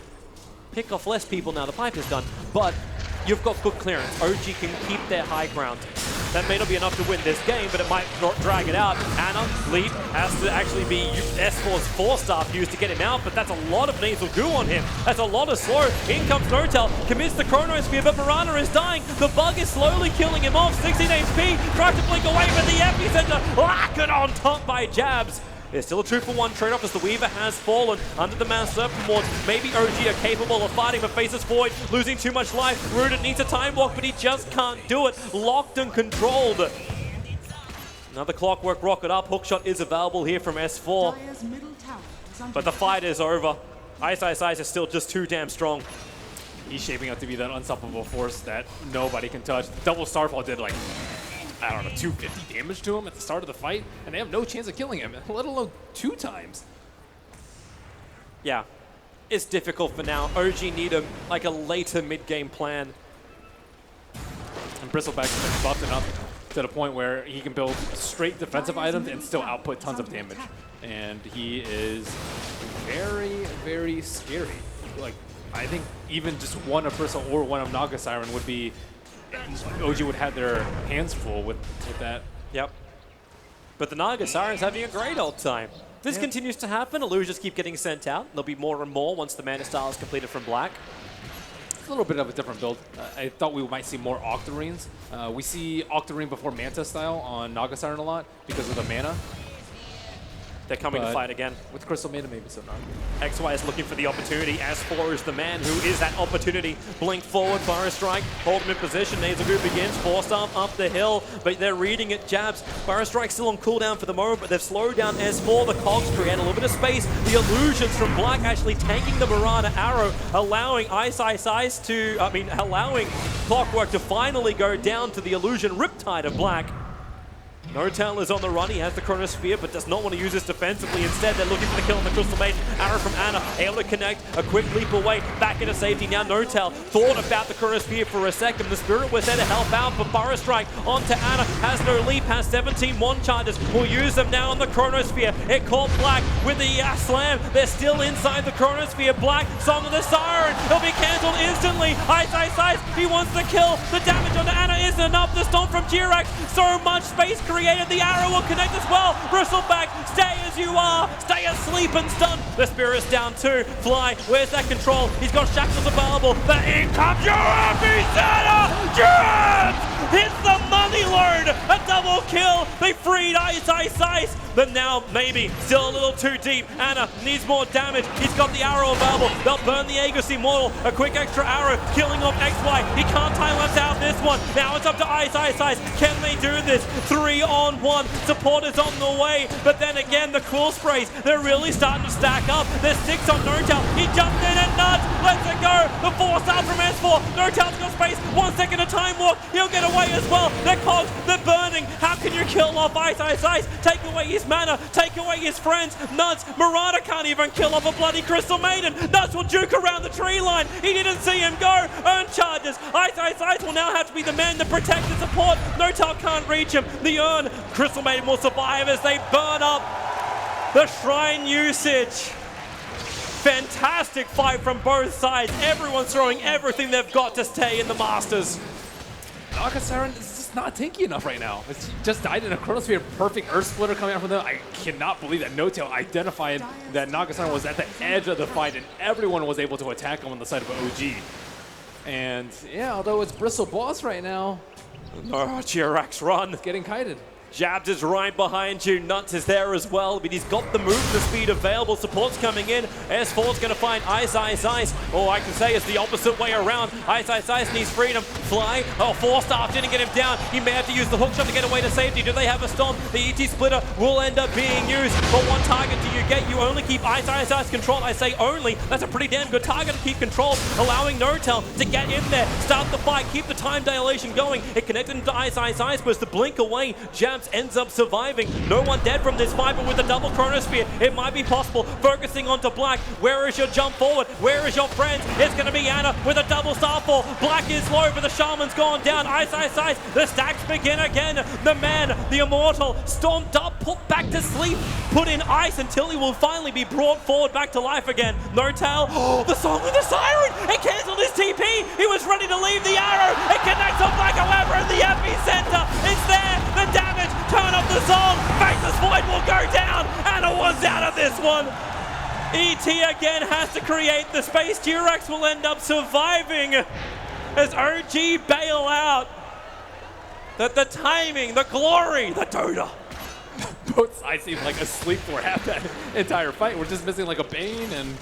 pick off less people now the pipe is done, but you've got good clearance. OG can keep their high ground. That may not be enough to win this game, but it might drag it out. Anna, Leap, has to actually be S4's 4-staff used to get him out, but that's a lot of nasal goo on him. That's a lot of slow. In comes Nortel, commits the Chronosphere, but Mirana is dying. The bug is slowly killing him off. 16 HP, tries to blink away, but the epicenter, locked on top by Jabs. There's still a 2-for-1 trade-off as the Weaver has fallen under the Mass Serpent Ward. Maybe OG are capable of fighting, but Faceless Void losing too much life. Rooted needs a time walk, but he just can't do it. Locked and controlled. Another Clockwork rocket up. Hookshot is available here from S4. But the fight is over. Ice is still just too damn strong. He's shaping up to be that unstoppable force that nobody can touch. Double Starfall did like, I don't know, 250 damage to him at the start of the fight, and they have no chance of killing him, let alone 2 times. Yeah, it's difficult for now. OG need a later mid-game plan. And Bristleback's been buffed enough to the point where he can build straight defensive items and still output tons of damage. And he is very, very scary. Like, I think even just one of Bristle or one of Naga Siren would be, OG would have their hands full with that. Yep. But the Naga Siren's having a great old time. This continues to happen. Illusions keep getting sent out. There'll be more and more once the Mana Style is completed from Black. It's a little bit of a different build. I thought we might see more Octarines. We see Octarine before Manta Style on Naga Siren a lot because of the mana. They're coming to fight again. With Crystal Maiden, maybe so not. XY is looking for the opportunity. S4 is the man who is that opportunity. Blink forward, Fire Strike, hold him in position. Nasal Goo begins, 4-star up the hill, but they're reading it. Jabs. Fire Strike still on cooldown for the moment, but they've slowed down S4. The cogs create a little bit of space. The illusions from Black actually tanking the Mirana arrow, allowing allowing Clockwork to finally go down to the illusion Riptide of Black. Nortel is on the run. He has the Chronosphere, but does not want to use this defensively. Instead, they're looking for the kill on the Crystal Maiden. Arrow from Anna, able to connect. A quick leap away, back into safety. Now Nortel thought about the Chronosphere for a second. The Spirit was there to help out, but Fire Strike onto Anna. Has no leap, has 17 one charges. Will use them now on the Chronosphere. It caught Black with the slam. They're still inside the Chronosphere. Black, Song of the Siren. He'll be cancelled instantly. Ice. He wants the kill. The damage on Anna isn't enough. The Stomp from Jirax. So much space created. The arrow will connect as well. Bristleback, stay as you are. Stay asleep and stunned. The Spirit's down too. Fly, where's that control? He's got shackles available. But in comes your epicenter! Jabs! Hits the money load! A double kill! They freed Ice. But now, maybe, still a little too deep. Anna needs more damage. He's got the arrow available. They'll burn the Aegis Immortal. A quick extra arrow, killing off XY. He can't time-lapse out this one. Now it's up to Ice. Can they do this? 3-on-1. Support is on the way. But then again, the Quill Sprays, they're really starting to stack up. There's 6 on Nortel. He jumped in and nuts. Let's it go. The 4-star from S4. Nortel's got space. 1 second of time walk. He'll get away as well. They're cogs. They're burning. How can you kill off Ice? Take away his mana. Take away his friends. Nuts. Mirana can't even kill off a bloody Crystal Maiden. Nuts will juke around the tree line. He didn't see him go. Earn charges. Ice will now have to be the man to protect and support. Nortel can't reach him. The Urn. Crystal Maiden will survive as they burn up the Shrine usage. Fantastic fight from both sides. Everyone's throwing everything they've got to stay in the Masters. Naga Siren is just not tanky enough right now. It's just died in a Chronosphere. Perfect Earth Splitter coming out from them. I cannot believe that Nortel identified that Naga Siren was at the edge of the fight and everyone was able to attack him on the side of OG. And yeah, although it's Bristle Boss right now, Jirax run. getting kited. Jabs is right behind you. Nuts is there as well, but he's got the move, the speed available. Support's coming in. S4's going to find Ice. All I can say is the opposite way around. Ice needs freedom. Fly. Oh, 4-star didn't get him down. He may have to use the hookshot to get away to safety. Do they have a stomp? The ET splitter will end up being used. But what target do you get? You only keep Ice controlled. I say only. That's a pretty damn good target to keep controlled, allowing Nortel to get in there, start the fight, keep the time dilation going. It connected into Ice, but it's the blink away. Jabs Jabs ends up surviving. No one dead from this fight, but with the double chronosphere, it might be possible. Focusing onto Black. Where is your jump forward? Where is your friend? It's going to be Anna with a double starfall. Black is low, but the Shaman's gone down. Ice. The stacks begin again. The man, the immortal, stormed up, put back to sleep, put in ice until he will finally be brought forward back to life again. No tail. The song with the siren. It cancelled his TP. He was ready to leave the arrow. It connects on Black, however, in the epicenter. It's there. The damage. Turn up the song. Faceless Void will go down. Anna was out of this one. ET again has to create the space. Durax will end up surviving as OG bail out. The timing, the glory, the Dota. Both sides seem like asleep for half that entire fight. We're just missing like a Bane, and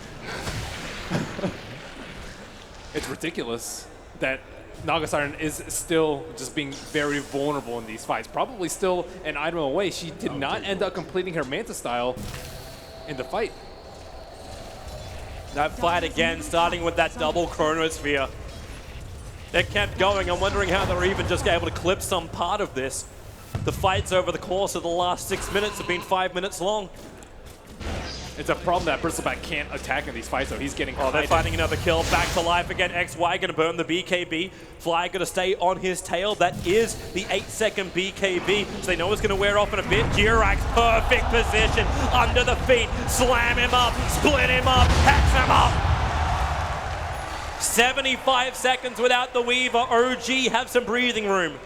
it's ridiculous that Naga Siren is still just being very vulnerable in these fights. Probably still an item away. She did not end up completing her Manta style in the fight. That fight again, starting with that double chronosphere. It kept going. I'm wondering how they're even just able to clip some part of this. The fights over the course of the last 6 minutes have been 5 minutes long. It's a problem that Bristleback can't attack in these fights, so he's getting they're finding another kill. Back to life again. XY going to burn the BKB. Fly going to stay on his tail. That is the 8-second BKB, so they know it's going to wear off in a bit. Jirax, perfect position. Under the feet. Slam him up. Split him up. Hex him up. 75 seconds without the Weaver. OG have some breathing room.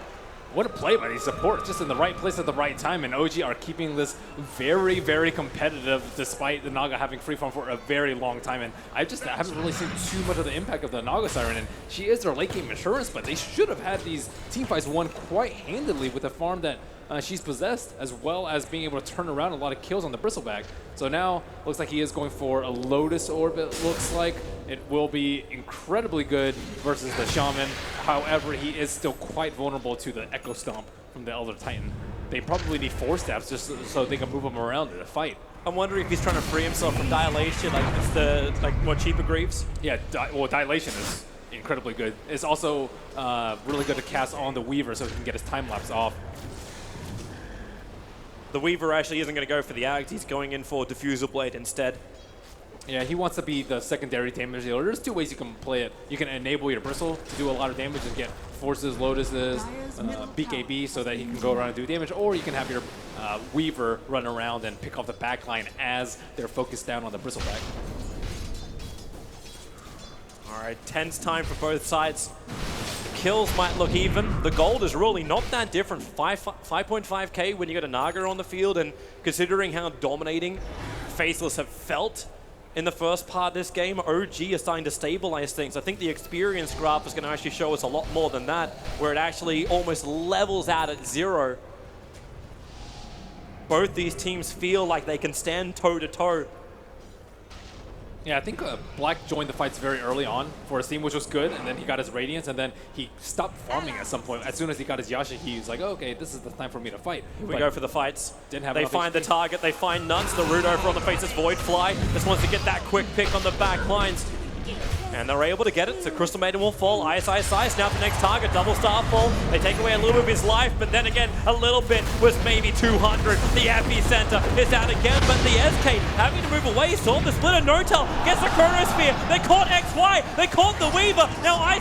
What a play by these supports, just in the right place at the right time, and OG are keeping this very, very competitive despite the Naga having free farm for a very long time, and I haven't really seen too much of the impact of the Naga Siren, and she is their late game insurance, but they should have had these team fights won quite handily with the farm that she's possessed, as well as being able to turn around a lot of kills on the Bristleback. So now, looks like he is going for a Lotus Orb, it looks like. It will be incredibly good versus the Shaman. However, he is still quite vulnerable to the Echo Stomp from the Elder Titan. They probably need 4 stabs just so they can move him around in a fight. I'm wondering if he's trying to free himself from Dilation, like it's the more cheaper Greaves. Yeah, Dilation is incredibly good. It's also really good to cast on the Weaver so he can get his time lapse off. The Weaver actually isn't going to go for the Axe, he's going in for Diffusal Blade instead. Yeah, he wants to be the secondary damage dealer. There's 2 ways you can play it. You can enable your Bristle to do a lot of damage and get Forces, Lotuses, BKB so that he can go around and do damage, or you can have your Weaver run around and pick off the backline as they're focused down on the Bristleback. All right, tense time for both sides. The kills might look even. The gold is really not that different. 5.5k when you got a Naga on the field, and considering how dominating Faceless have felt in the first part of this game, OG is starting to stabilize things. I think the experience graph is going to actually show us a lot more than that, where it actually almost levels out at 0. Both these teams feel like they can stand toe-to-toe. Yeah, I think Black joined the fights very early on for his team, which was good, and then he got his Radiance, and then he stopped farming at some point. As soon as he got his Yasha, he was like, oh, okay, this is the time for me to fight. We go for the fights. Didn't have they find the target, they find Nuts, the root over on the Faceless Void Fly. Just wants to get that quick pick on the back lines. And they're able to get it, so Crystal Maiden will fall. Ice. Now the next target, double Starfall. They take away a little bit of his life, but then again, a little bit was maybe 200. The epicenter is out again, but the SK having to move away. Saw the splitter, no-tell, gets the Chronosphere. They caught XY, they caught the Weaver. Now Ice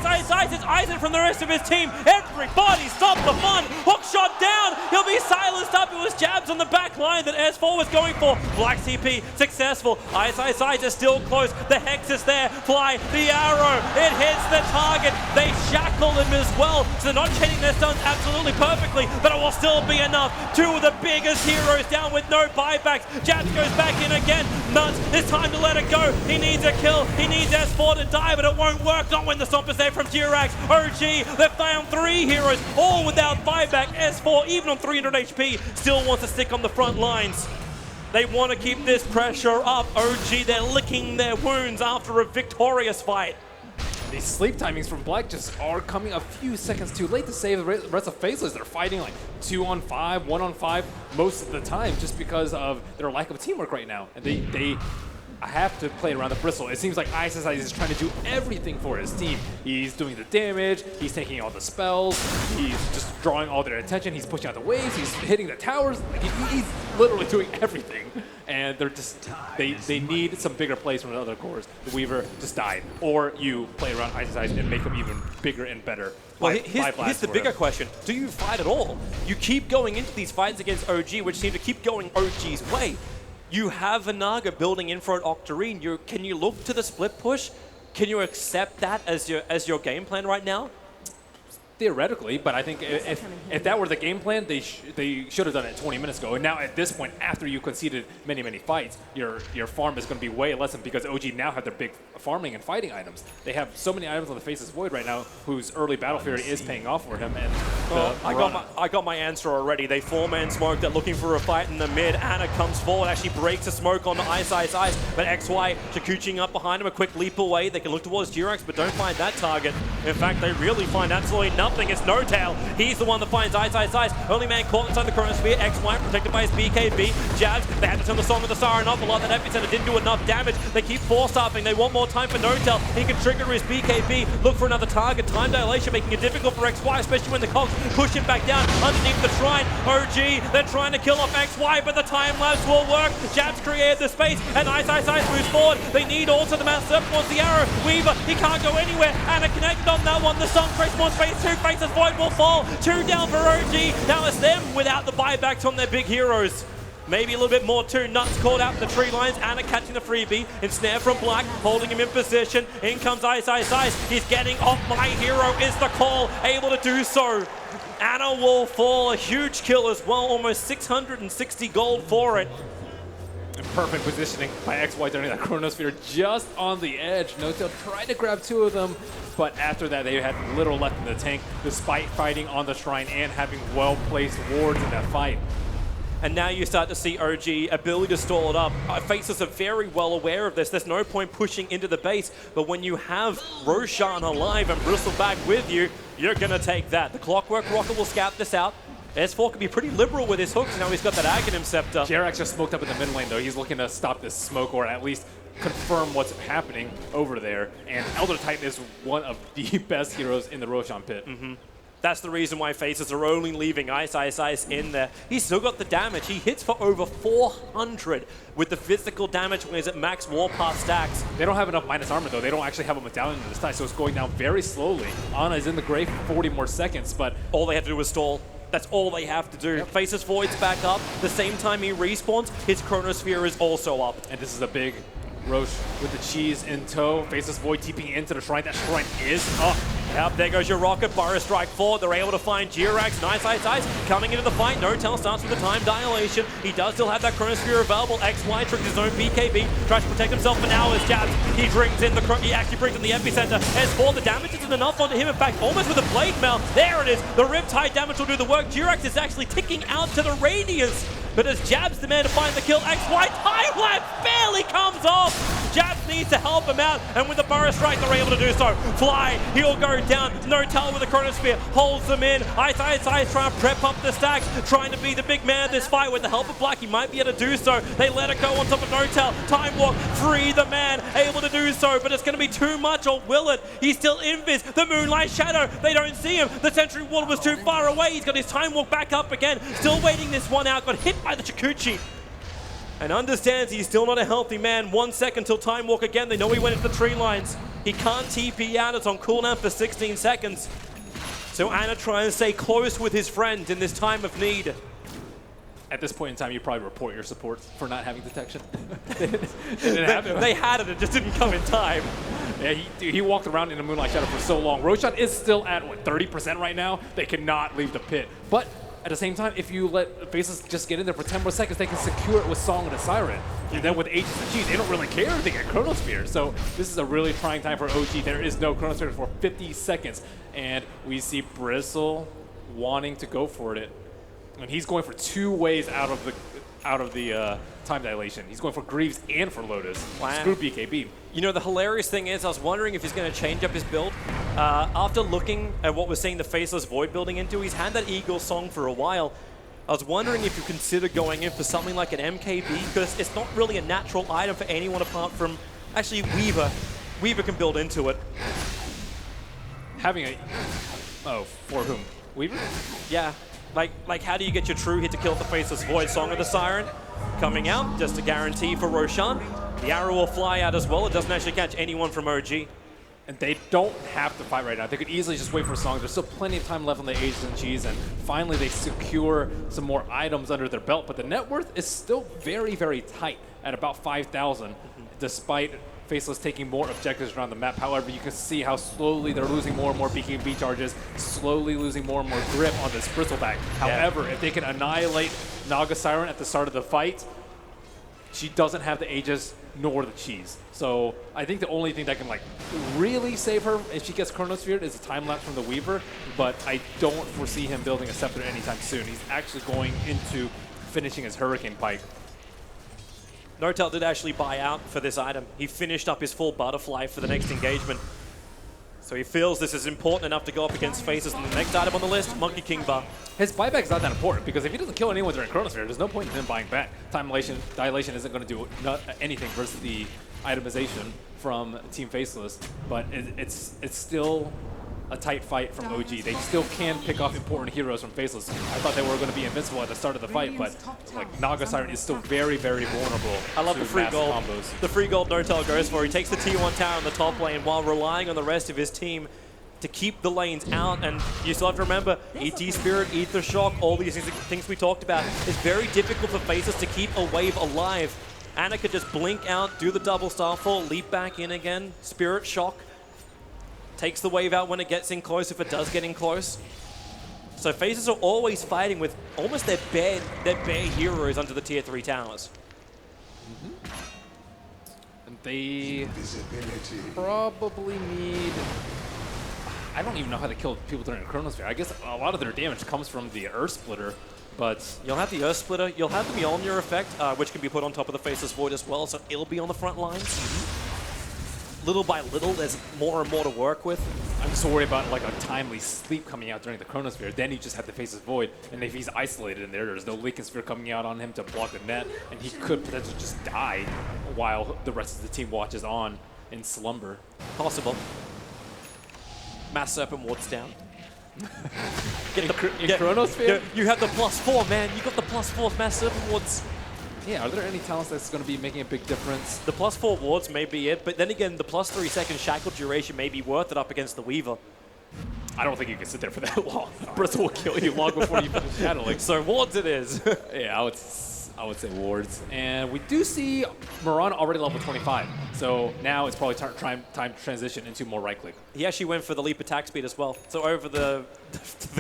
is Eisen from the rest of his team. Everybody stop the fun. Hook shot down. He'll be silenced up. It was jabs on the back line that S4 was going for. Black CP successful. Ice is still close. The Hex is there. Fly. The arrow, it hits the target. They shackle him as well, so they're not chaining their stuns absolutely perfectly, but it will still be enough. 2 of the biggest heroes down with no buybacks. Jabs goes back in again. Nuts, it's time to let it go. He needs a kill. He needs S4 to die, but it won't work. Not when the stomp is there from Durax. OG, they've found 3 heroes, all without buyback. S4, even on 300 HP, still wants to stick on the front lines. They want to keep this pressure up. OG, they're licking their wounds after a victorious fight. These sleep timings from Black just are coming a few seconds too late to save the rest of Faceless. They're fighting like 2-on-5, 1-on-5 most of the time just because of their lack of teamwork right now. And they I have to play around the Bristle. It seems like Ice is trying to do everything for his team. He's doing the damage, he's taking all the spells, he's just drawing all their attention, he's pushing out the waves, he's hitting the towers. Like, he's literally doing everything. And they're just, they need some bigger plays from the other cores. The Weaver just died. Or you play around Ice and make him even bigger and better. Well, here's the bigger question. Do you fight at all? You keep going into these fights against OG, which seem to keep going OG's way. You have a Naga building in for an Octarine. Can you look to the split push? Can you accept that as your game plan right now? Theoretically, but I think if that were the game plan, they should have done it 20 minutes ago. And now at this point, after you conceded many fights, your farm is going to be way lessened because OG now have their big farming and fighting items. They have so many items on the Faceless Void right now, whose early battle fury is paying off for him. And I got my answer already. They 4-man smoke. They're looking for a fight in the mid. Anna comes forward, actually breaks a smoke on the Ice. But XY Chikuchiing up behind him, a quick leap away. They can look towards Jirax, but don't find that target. In fact, they really find absolutely nothing. It's No Tail. He's the one that finds Ice. Only man caught inside the chronosphere. XY protected by his BKB. Jabs, they had to turn the Song of the Siren off a lot. That epicenter didn't do enough damage. They keep force-upping. They want more time for No Tail. He can trigger his BKB, look for another target. Time dilation making it difficult for XY, especially when the cogs push him back down underneath the shrine. OG, they're trying to kill off XY, but the time lapse will work. Jabs created the space, and Ice moves forward. They need also the Mount Serpent wants the arrow. Weaver, he can't go anywhere. Anna connected on that one. The Sun creates more space. 2 Faceless Void will fall. 2 down for OG. Now it's them without the buybacks on their big heroes. Maybe a little bit more too. Nuts called out in the tree lines. Anna catching the freebie. Ensnare from Black, holding him in position. In comes Ice. He's getting off. My hero is the call. Able to do so. Anna will fall. A huge kill as well. Almost 660 gold for it. Perfect positioning by XY during that Chronosphere, just on the edge. No Tail tried to grab 2 of them, but after that they had little left in the tank, despite fighting on the shrine and having well-placed wards in that fight. And now you start to see OG ability to stall it up. Faceless are very well aware of this. There's no point pushing into the base, but when you have Roshan alive and Bristleback with you, you're going to take that. The Clockwork Rocket will scout this out. S4 can be pretty liberal with his hooks. Now he's got that Aghanim Scepter. Jirax just smoked up in the mid lane, though. He's looking to stop this smoke or at least confirm what's happening over there. And Elder Titan is one of the best heroes in the Roshan pit. That's the reason why Faces are only leaving Ice in there. He's still got the damage. He hits for over 400 with the physical damage when he's at max Warpath stacks. They don't have enough minus armor, though. They don't actually have a medallion in this time, so it's going down very slowly. Ana is in the grave for 40 more seconds, but all they have to do is stall. That's all they have to do. Yep. Faces Void's back up. The same time he respawns, his Chronosphere is also up. And this is a big Roche with the cheese in tow. Faceless Void TPing into the shrine. That shrine is up. Yep, there goes your rocket. Burrow Strike forward. They're able to find Jirax. Nice. Coming into the fight. No Tail starts with the time dilation. He does still have that Chronosphere available. XY triggers his own BKB. Tries to protect himself for now as Jabs. He brings in he actually brings in the epicenter. S4, the damage isn't enough onto him. In fact, almost with a blade mail. There it is. The Riptide damage will do the work. Jirax is actually ticking out to the radius. But as Jabs the man to find the kill, XY time lapse barely comes off. Jabs needs to help him out, and with the Burrow Strike, they're able to do so. Fly, he'll go down. No Tail with the Chronosphere, holds them in. Ice trying to prep up the stacks, trying to be the big man of this fight. With the help of Black, he might be able to do so. They let it go on top of No Tail. Time Walk, free the man, able to do so, but it's going to be too much, or will it? He's still invis. The Moonlight Shadow, they don't see him. The Sentry Wall was too far away. He's got his Time Walk back up again. Still waiting this one out, got hit by the Chikuchi. And understands he's still not a healthy man. 1 second till Time Walk again. They know he went into the tree lines. He can't TP out. It's on cooldown for 16 seconds. So Anna tries to stay close with his friend in this time of need. At this point in time, you probably report your support for not having detection. They had it just didn't come in time. Yeah, he walked around in the Moonlight Shadow for so long. Roshan is still at, what, 30% right now? They cannot leave the pit. But at the same time, if you let Faceless just get in there for 10 more seconds, they can secure it with Song of the Siren. And then with Aegis and Cheese, they don't really care if they get Chronosphere. So this is a really trying time for OG. There is no Chronosphere for 50 seconds. And we see Bristle wanting to go for it. And he's going for 2 ways out of the time dilation. He's going for Greaves and for Lotus. Wow. Screw BKB. You know, the hilarious thing is, I was wondering if he's going to change up his build. After looking at what we're seeing the Faceless Void building into, he's had that Eagle Song for a while. I was wondering if you consider going in for something like an MKB, because it's not really a natural item for anyone apart from, actually, Weaver. Weaver can build into it. Having a... Oh, for whom? Weaver? Yeah. Like how do you get your true hit to kill the Faceless Void? Song of the Siren coming out, just a guarantee for Roshan. The arrow will fly out as well. It doesn't actually catch anyone from OG. And they don't have to fight right now. They could easily just wait for songs. There's still plenty of time left on the Ages and Cheese, and finally they secure some more items under their belt. But the net worth is still very, very tight at about 5,000, despite Faceless taking more objectives around the map. However, you can see how slowly they're losing more and more BKB charges, slowly losing more and more grip on this Bristleback. However, if they can annihilate Naga Siren at the start of the fight, she doesn't have the Aegis nor the cheese. So I think the only thing that can like really save her if she gets Chronosphere is a time lapse from the Weaver, but I don't foresee him building a scepter anytime soon. He's actually going into finishing his Hurricane Pike. Nortel did actually buy out for this item. He finished up his full butterfly for the next engagement. So he feels this is important enough to go up against Faces in the next item on the list, Monkey King Bar. His buyback is not that important because if he doesn't kill anyone during Chronosphere, there's no point in him buying back. Time dilation isn't going to do anything versus the itemization from Team Faceless, but it's still a tight fight from OG. They still can pick off important heroes from Faceless. I thought they were going to be invincible at the start of the fight, but like Naga Siren is still very, very vulnerable. I love to the free massive gold. combos. The free gold Nortel goes for. He takes the T1 tower on the top lane while relying on the rest of his team to keep the lanes out. And you still have to remember, ET Spirit, Ether Shock, all these things we talked about. It's very difficult for Faces to keep a wave alive. Anna could just blink out, do the double starfall, leap back in again, Spirit Shock. Takes the wave out when it gets in close, if it does get in close. So Faces are always fighting with almost their bare heroes under the tier 3 towers. And they probably need... I don't even know how to kill people during a Chronosphere. I guess a lot of their damage comes from the Earth Splitter, but... You'll have the Earth Splitter, you'll have the Mjolnir effect, which can be put on top of the Faceless Void as well, so it'll be on the front lines. Little by little, there's more and more to work with. I'm just worried about like a timely sleep coming out during the Chronosphere. Then he just had to face his Void, and if he's isolated in there, there's no Lincoln Sphere coming out on him to block the net, and he could potentially just die while the rest of the team watches on in slumber. Possible. Mass Serpent wards down. In Chronosphere? You have the +4, man. You got the +4 Mass Serpent wards. Yeah, are there any talents that's going to be making a big difference? The +4 wards may be it, but then again, the +3 second shackle duration may be worth it up against the Weaver. I don't think you can sit there for that long. Bristle will kill you long before you finish shadowing. So wards it is. Yeah, I would say wards. And we do see Moran already level 25. So now it's probably time to transition into more right click. He actually went for the leap attack speed as well. So over the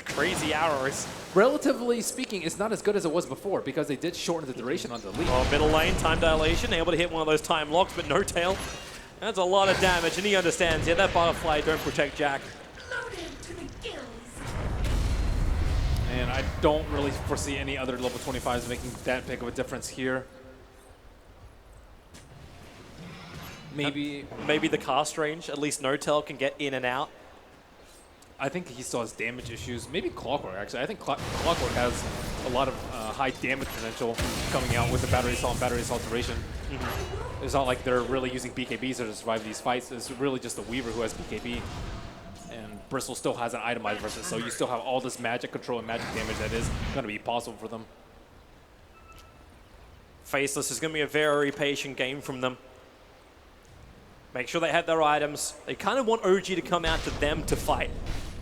crazy arrows. Relatively speaking, it's not as good as it was before because they did shorten the duration on the leap. Oh, middle lane, time dilation, able to hit one of those time locks, but no tail. That's a lot of damage, and he understands. Yeah, that butterfly don't protect Jack. And I don't really foresee any other level 25s making that big of a difference here. Maybe the cast range, at least Nortel can get in and out. I think he still has damage issues. Maybe Clockwork, actually. I think Clockwork has a lot of high damage potential coming out with the battery assault and battery assault duration. It's not like they're really using BKBs to survive these fights. It's really just the Weaver who has BKB. And Bristle still has an itemized versus, so you still have all this magic control and magic damage that is going to be possible for them. Faceless is going to be a very patient game from them. Make sure they have their items. They kind of want OG to come out to them to fight,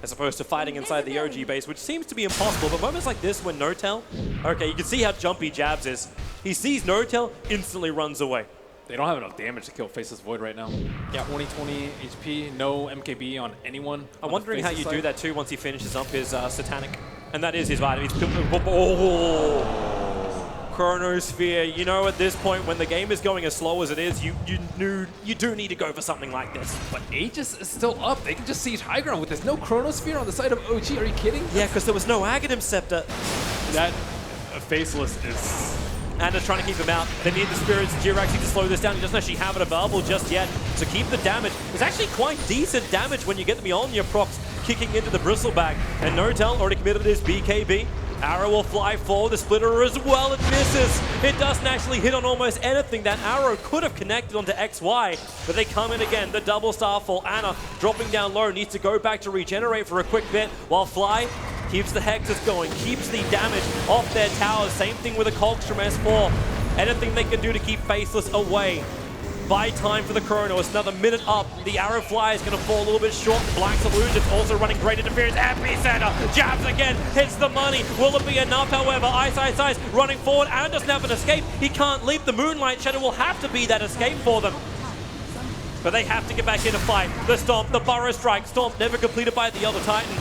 as opposed to fighting inside the OG base, which seems to be impossible. But moments like this when Nortel, okay, you can see how jumpy Jabs is. He sees Nortel, instantly runs away. They don't have enough damage to kill Faceless Void right now. Yeah, 20 HP, no MKB on anyone. I'm wondering how you do that too once he finishes up his Satanic. And that is his item. He's oh. Chronosphere. You know, at this point, when the game is going as slow as it is, you do need to go for something like this. But Aegis is still up. They can just siege high ground with this. No Chronosphere on the side of OG. Are you kidding? Yeah, because there was no Aghanim Scepter. That Faceless is... And they're trying to keep him out. They need the Spirits and Jiraxi to slow this down. He doesn't actually have it available just yet. So keep the damage. It's actually quite decent damage when you get the Mjolnir procs kicking into the Bristleback. And Nortel already committed his BKB. Arrow will fly forward, the splitter as well, it misses. It doesn't actually hit on almost anything. That arrow could have connected onto XY, but they come in again. The double starfall. Ana dropping down low, needs to go back to regenerate for a quick bit, while Fly keeps the Hexes going, keeps the damage off their towers. Same thing with the Cogs from S4. Anything they can do to keep Faceless away. Buy time for the Chrono. It's another minute up. The Arrow Fly is going to fall a little bit short. Black's Illusion's also running great interference. Epicenter jabs again, hits the money. Will it be enough, however? Ice running forward. Ana doesn't have an escape. He can't leap. The Moonlight Shadow will have to be that escape for them. But they have to get back in a fight. The Stomp, the Burrow Strike. Stomp never completed by the Elder Titan.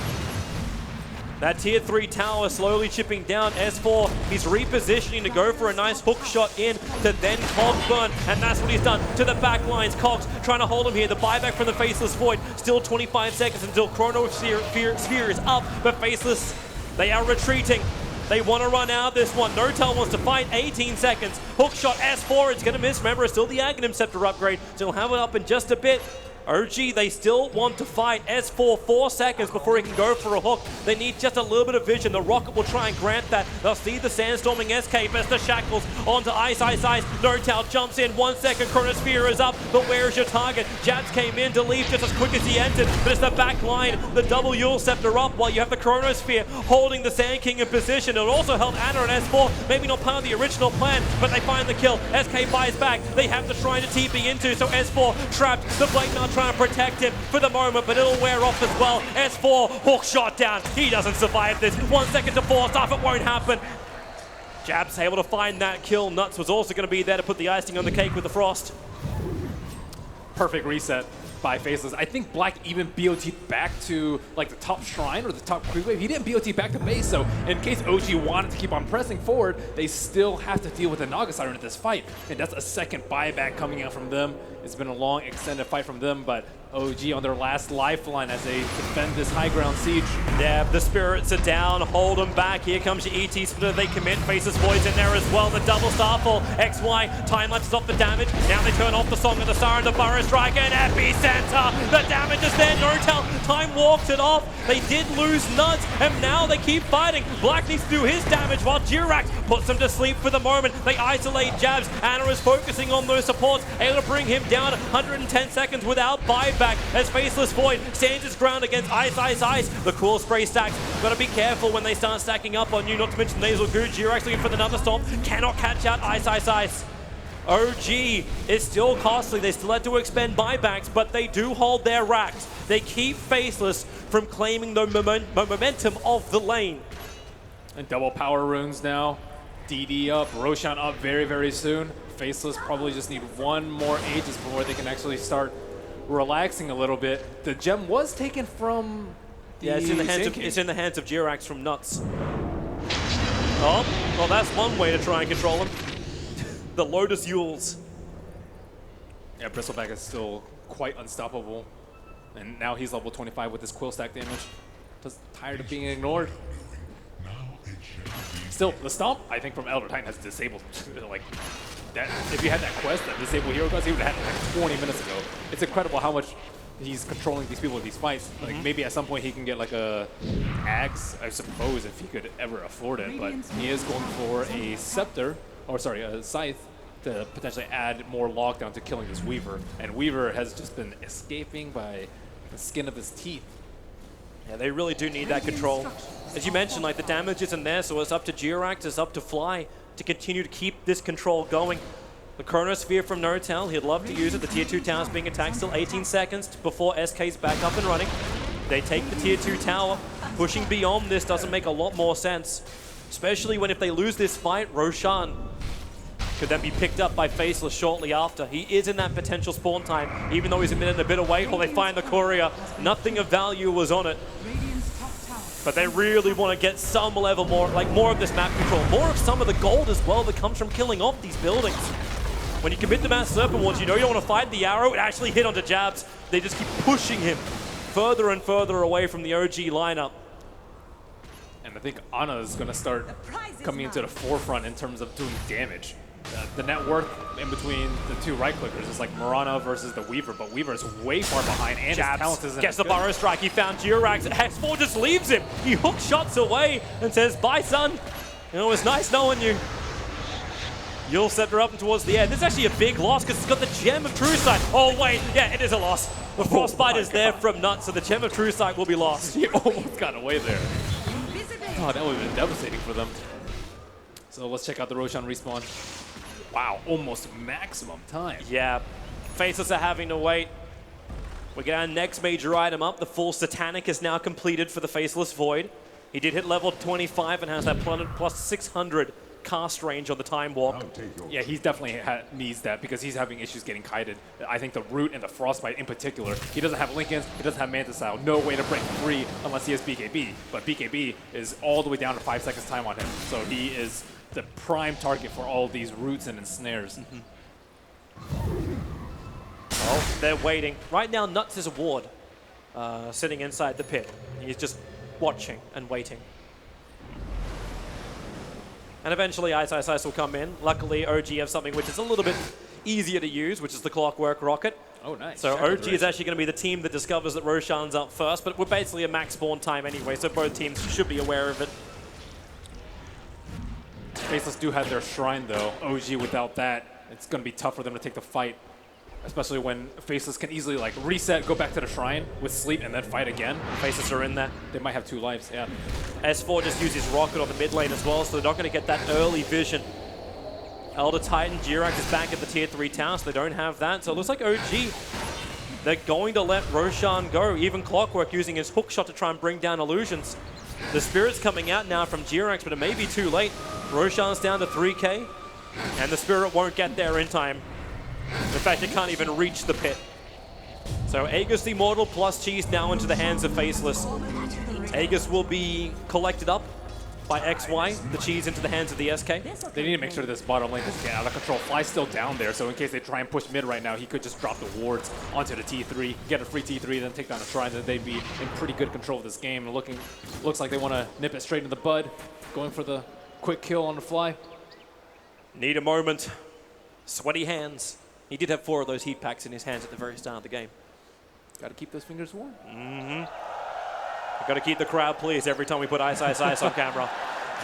That tier 3 tower slowly chipping down. S4, he's repositioning to go for a nice hook shot in to then Cogs burn, and that's what he's done to the back lines. Cogs trying to hold him here. The buyback from the Faceless Void. Still 25 seconds until Chrono Sphere is up, but Faceless, they are retreating. They want to run out this one. Notel wants to fight. 18 seconds. Hook shot S4. It's going to miss. Remember, it's still the Aghanim Scepter upgrade, so he'll have it up in just a bit. OG, they still want to fight. S4, 4 seconds before he can go for a hook. They need just a little bit of vision. The Rocket will try and grant that. They'll see the Sandstorming escape as the Shackles onto Ice. Notel jumps in. 1 second. Chronosphere is up, but where is your target? Jabs came in to leave just as quick as he entered, but it's the back line. The double Yule Scepter up while you have the Chronosphere holding the Sand King in position. It'll also help Ana and S4. Maybe not part of the original plan, but they find the kill. SK buys back. They have the Shrine to TP into, so S4 trapped. The Blade Mail trying to protect him for the moment, but it'll wear off as well. S4, hook shot down. He doesn't survive this. 1 second to 4 stuff. It won't happen. Jab's able to find that kill. Nuts was also going to be there to put the icing on the cake with the Frost. Perfect reset by Faceless. I think Black even BOT'd back to like the top shrine or the top creep wave. He didn't BOT back to base, so in case OG wanted to keep on pressing forward, they still have to deal with the Naga Siren at this fight. And that's a second buyback coming out from them. It's been a long, extended fight from them, but OG on their last lifeline as they defend this high ground siege. Yeah, the spirits are down, hold them back. Here comes your ET Splitter, they commit. Faceless Void's in there as well. The double starfall, XY, time lapses off the damage. Now they turn off the Song of the Siren, the Burrow Strike, and Epicenter. The damage is there, Notel, time walks it off. They did lose Nuts, and now they keep fighting. Black needs to do his damage while Jirax puts them to sleep for the moment. They isolate Jabs. Ana is focusing on those supports, able to bring him down 110 seconds without buyback as Faceless Void stands his ground against Ice. The cool spray stacks. Gotta be careful when they start stacking up on you, not to mention Nasal Goo. Jirax looking for another Stomp. Cannot catch out Ice. OG is still costly. They still had to expend buybacks, but they do hold their racks. They keep Faceless from claiming the momentum of the lane. And double power runes now. DD up, Roshan up very, very soon. Faceless probably just need one more Aegis before they can actually start relaxing a little bit. The gem was taken from the it's in the hands of Jirax from Nuts. Oh, well that's one way to try and control him. The Lotus Yules. Yeah, Bristleback is still quite unstoppable. And now he's level 25 with his quill stack damage. Just tired of being ignored. Still, the Stomp, I think, from Elder Titan has disabled like that. If you had that quest, that disable hero quest, he would have had it like 20 minutes ago. It's incredible how much he's controlling these people with these fights. Like maybe at some point he can get like a axe, I suppose, if he could ever afford it. But he is going for a scepter, or sorry, a scythe, to potentially add more lockdown to killing this Weaver. And Weaver has just been escaping by the skin of his teeth. Yeah, they really do need that control. As you mentioned, like the damage isn't there, so it's up to Jirax, it's up to Fly to continue to keep this control going. The Chronosphere from Notel, he'd love to use it. The tier 2 tower's being attacked, still 18 seconds before SK's back up and running. They take the tier 2 tower. Pushing beyond this doesn't make a lot more sense, especially when if they lose this fight, Roshan could then be picked up by Faceless shortly after. He is in that potential spawn time, even though he's a minute and a bit away, or they find the courier. Nothing of value was on it. But they really want to get some level more, like more of this map control, more of some of the gold as well that comes from killing off these buildings. When you commit to Mass Serpent Wards, you know you don't want to fight the arrow. It actually hit onto Jabs. They just keep pushing him further and further away from the OG lineup. And I think Ana is going to start coming into the forefront in terms of doing damage. the net worth in between the two right clickers is like Marana versus the Weaver, but Weaver is way far behind, and his talent isn't Gets as the good. burrow strike. He found Durax. X4 just leaves him. He hook shots away and says, "Bye, son. You know, it's nice knowing you." You'll set her up and towards the end. This is actually a big loss because it's got the Gem of True Sight. Oh, wait. Yeah, it is a loss. The Frostbite is there from Nuts, so the Gem of True Sight will be lost. He almost got away there. Oh, that would have been devastating for them. So let's check out the Roshan respawn. Wow, almost maximum time. Yeah, Faceless are having to wait. We get our next major item up. The full Satanic is now completed for the Faceless Void. He did hit level 25 and has that plus 600 cast range on the Time Walk. Yeah, he's definitely needs that because he's having issues getting kited. I think the Root and the Frostbite in particular. He doesn't have Lincolns, he doesn't have Mantis Style. No way to break free unless he has BKB. But BKB is all the way down to 5 seconds time on him. So he is the prime target for all these roots and ensnares. Well, they're waiting. Right now, Nuts is a ward, sitting inside the pit. He's just watching and waiting. And eventually Ice Ice Ice will come in. Luckily, OG have something which is a little bit easier to use, which is the Clockwork Rocket. Oh, nice. So OG is actually going to be the team that discovers that Roshan's up first, but we're basically a max spawn time anyway, so both teams should be aware of it. Faceless do have their Shrine though. OG without that, it's going to be tough for them to take the fight. Especially when Faceless can easily like reset, go back to the Shrine with sleep, and then fight again. Faceless are in there. They might have 2 lives, yeah. S4 just uses Rocket on the mid lane as well, so they're not going to get that early vision. Elder Titan, Jirac is back at the tier 3 tower, so they don't have that. So it looks like OG, they're going to let Roshan go. Even Clockwork using his hook shot to try and bring down illusions. The Spirit's coming out now from Jirac, but it may be too late. Roshan's down to 3k, and the Spirit won't get there in time. In fact, it can't even reach the pit. So Aegis the Immortal plus Cheese now into the hands of Faceless. Aegis will be collected up by XY, the Cheese into the hands of the SK. They need to make sure this bottom lane doesn't get out of control. Fly's still down there, so in case they try and push mid right now, he could just drop the wards onto the T3, get a free T3, then take down the Shrine, then they'd be in pretty good control of this game. And looks like they want to nip it straight in the bud, going for the quick kill on the Fly. Need a moment. Sweaty hands. He did have 4 of those heat packs in his hands at the very start of the game. Got to keep those fingers warm. We've got to keep the crowd pleased every time we put Ice Ice Ice on camera.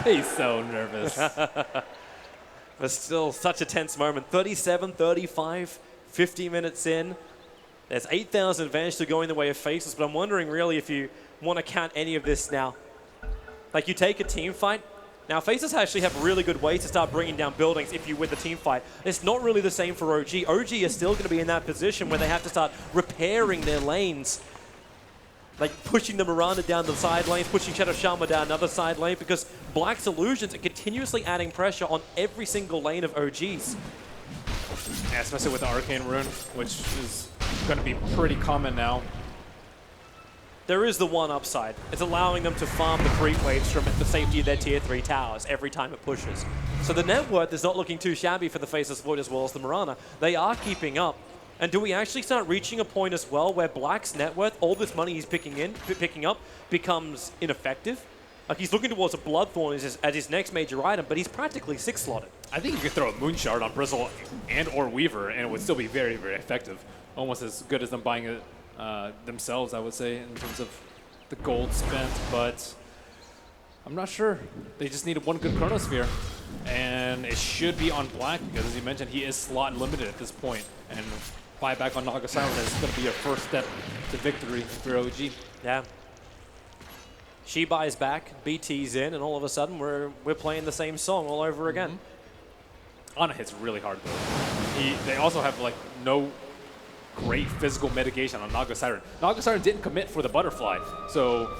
He's so nervous. But still such a tense moment. 37, 35, 50 minutes in. There's 8,000 advantage to go in the way of Faceless, but I'm wondering really if you want to count any of this now. Like you take a team fight. Now, Faceless actually have really good ways to start bringing down buildings if you win the team fight. It's not really the same for OG. OG is still going to be in that position where they have to start repairing their lanes. Like pushing the Miranda down the side lanes, pushing Shadow Shama down another side lane, because Black's illusions are continuously adding pressure on every single lane of OG's. Yeah, especially with the Arcane Rune, which is going to be pretty common now. There is the one upside. It's allowing them to farm the creep waves from the safety of their tier 3 towers every time it pushes. So the net worth is not looking too shabby for the Faceless Void as well as the Mirana. They are keeping up. And do we actually start reaching a point as well where Black's net worth, all this money he's picking up, becomes ineffective? Like he's looking towards a Bloodthorn as his next major item, but he's practically 6-slotted. I think you could throw a Moonshard on Bristle and or Weaver, and it would still be very, very effective. Almost as good as them buying it themselves, I would say, in terms of the gold spent. But I'm not sure. They just needed one good Chronosphere, and it should be on Black because, as you mentioned, he is slot limited at this point. And buyback on Naga Siren is going to be your first step to victory for OG. Yeah. She buys back, BT's in, and all of a sudden we're playing the same song all over again. Ana hits really hard though. They also have like no great physical mitigation on Naga Siren. Naga Siren didn't commit for the butterfly, so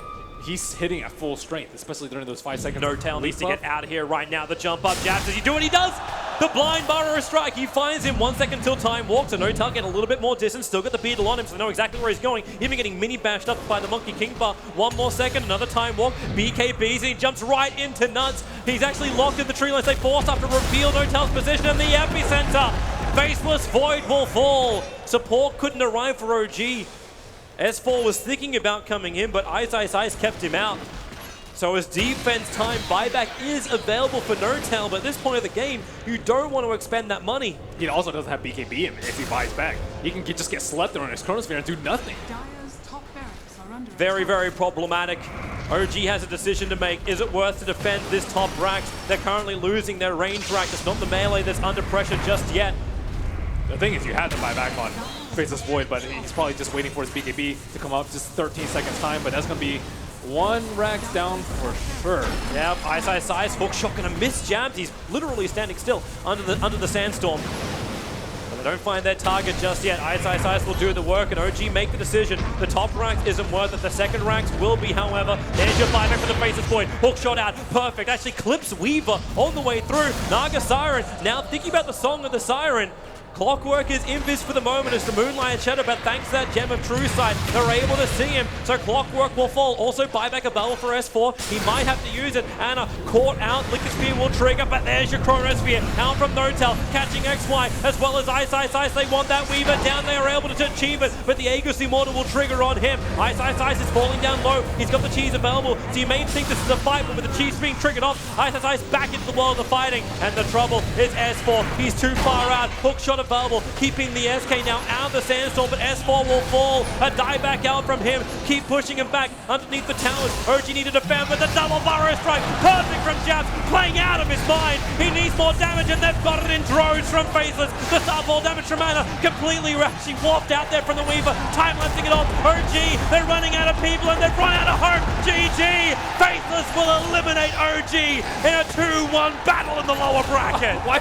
he's hitting at full strength, especially during those 5 seconds. No-Tail needs to get out of here right now. The jump up jabs. Does he do what he does? The blind burrow strike. He finds him 1 second till time walks. So No-Tail getting a little bit more distance. Still got the beetle on him, so they know exactly where he's going. Even getting mini bashed up by the Monkey King Bar. 1 more second, another time walk. BKBs, and he jumps right into Nuts. He's actually locked in the tree lines. They force up to reveal No-Tail's position in the epicenter. Faceless Void will fall. Support couldn't arrive for OG. S4 was thinking about coming in, but Ice Ice Ice kept him out. So as defense time, buyback is available for No-Tail, but at this point of the game, you don't want to expend that money. He also doesn't have BKB in if he buys back. He can just get slept on his Chronosphere and do nothing. Dire's top barracks are under Very, very problematic. OG has a decision to make. Is it worth to defend this top rack? They're currently losing their range rack. It's not the melee that's under pressure just yet. The thing is, you had to buy back on Faceless Void, but he's probably just waiting for his BKB to come up just 13 seconds time, but that's going to be one rack down for sure. Yep, Ice, hook shot gonna miss jabs. He's literally standing still under the sandstorm. But they don't find their target just yet. Ice will do the work, and OG make the decision. The top rack isn't worth it. The second racks will be, however. There's your buyback for the Faceless Void. Hook shot out, perfect. Actually clips Weaver on the way through. Naga Siren now thinking about the Song of the Siren. Clockwork is invis for the moment as the Moonlight Shadow, but thanks to that Gem of True Sight, they're able to see him. So Clockwork will fall. Also buyback a Bubble for S4. He might have to use it. Anna caught out. Liquor Spear will trigger, but there's your Chronosphere. Out from No-Tail, catching XY, as well as Ice. They want that Weaver down. They are able to achieve it, but the Aegis Immortal will trigger on him. Ice is falling down low. He's got the cheese available, so you may think this is a fight, but with the cheese being triggered off, Ice back into the world of fighting, and the trouble is S4. He's too far out. Hook shot available, keeping the SK now out of the sandstorm, but S4 will fall. A die back out from him. Keep pushing him back underneath the towers. OG need to defend with the double burrow strike. Perfect from Jabs, playing out of his mind. He needs more damage, and they've got it in droves from Faceless. The starball damage from Anna completely actually warped out there from the Weaver. Time-lapsing it off. OG, they're running out of people, and they've run out of hope. GG! Faceless will eliminate OG in a 2-1 battle in the lower bracket. Why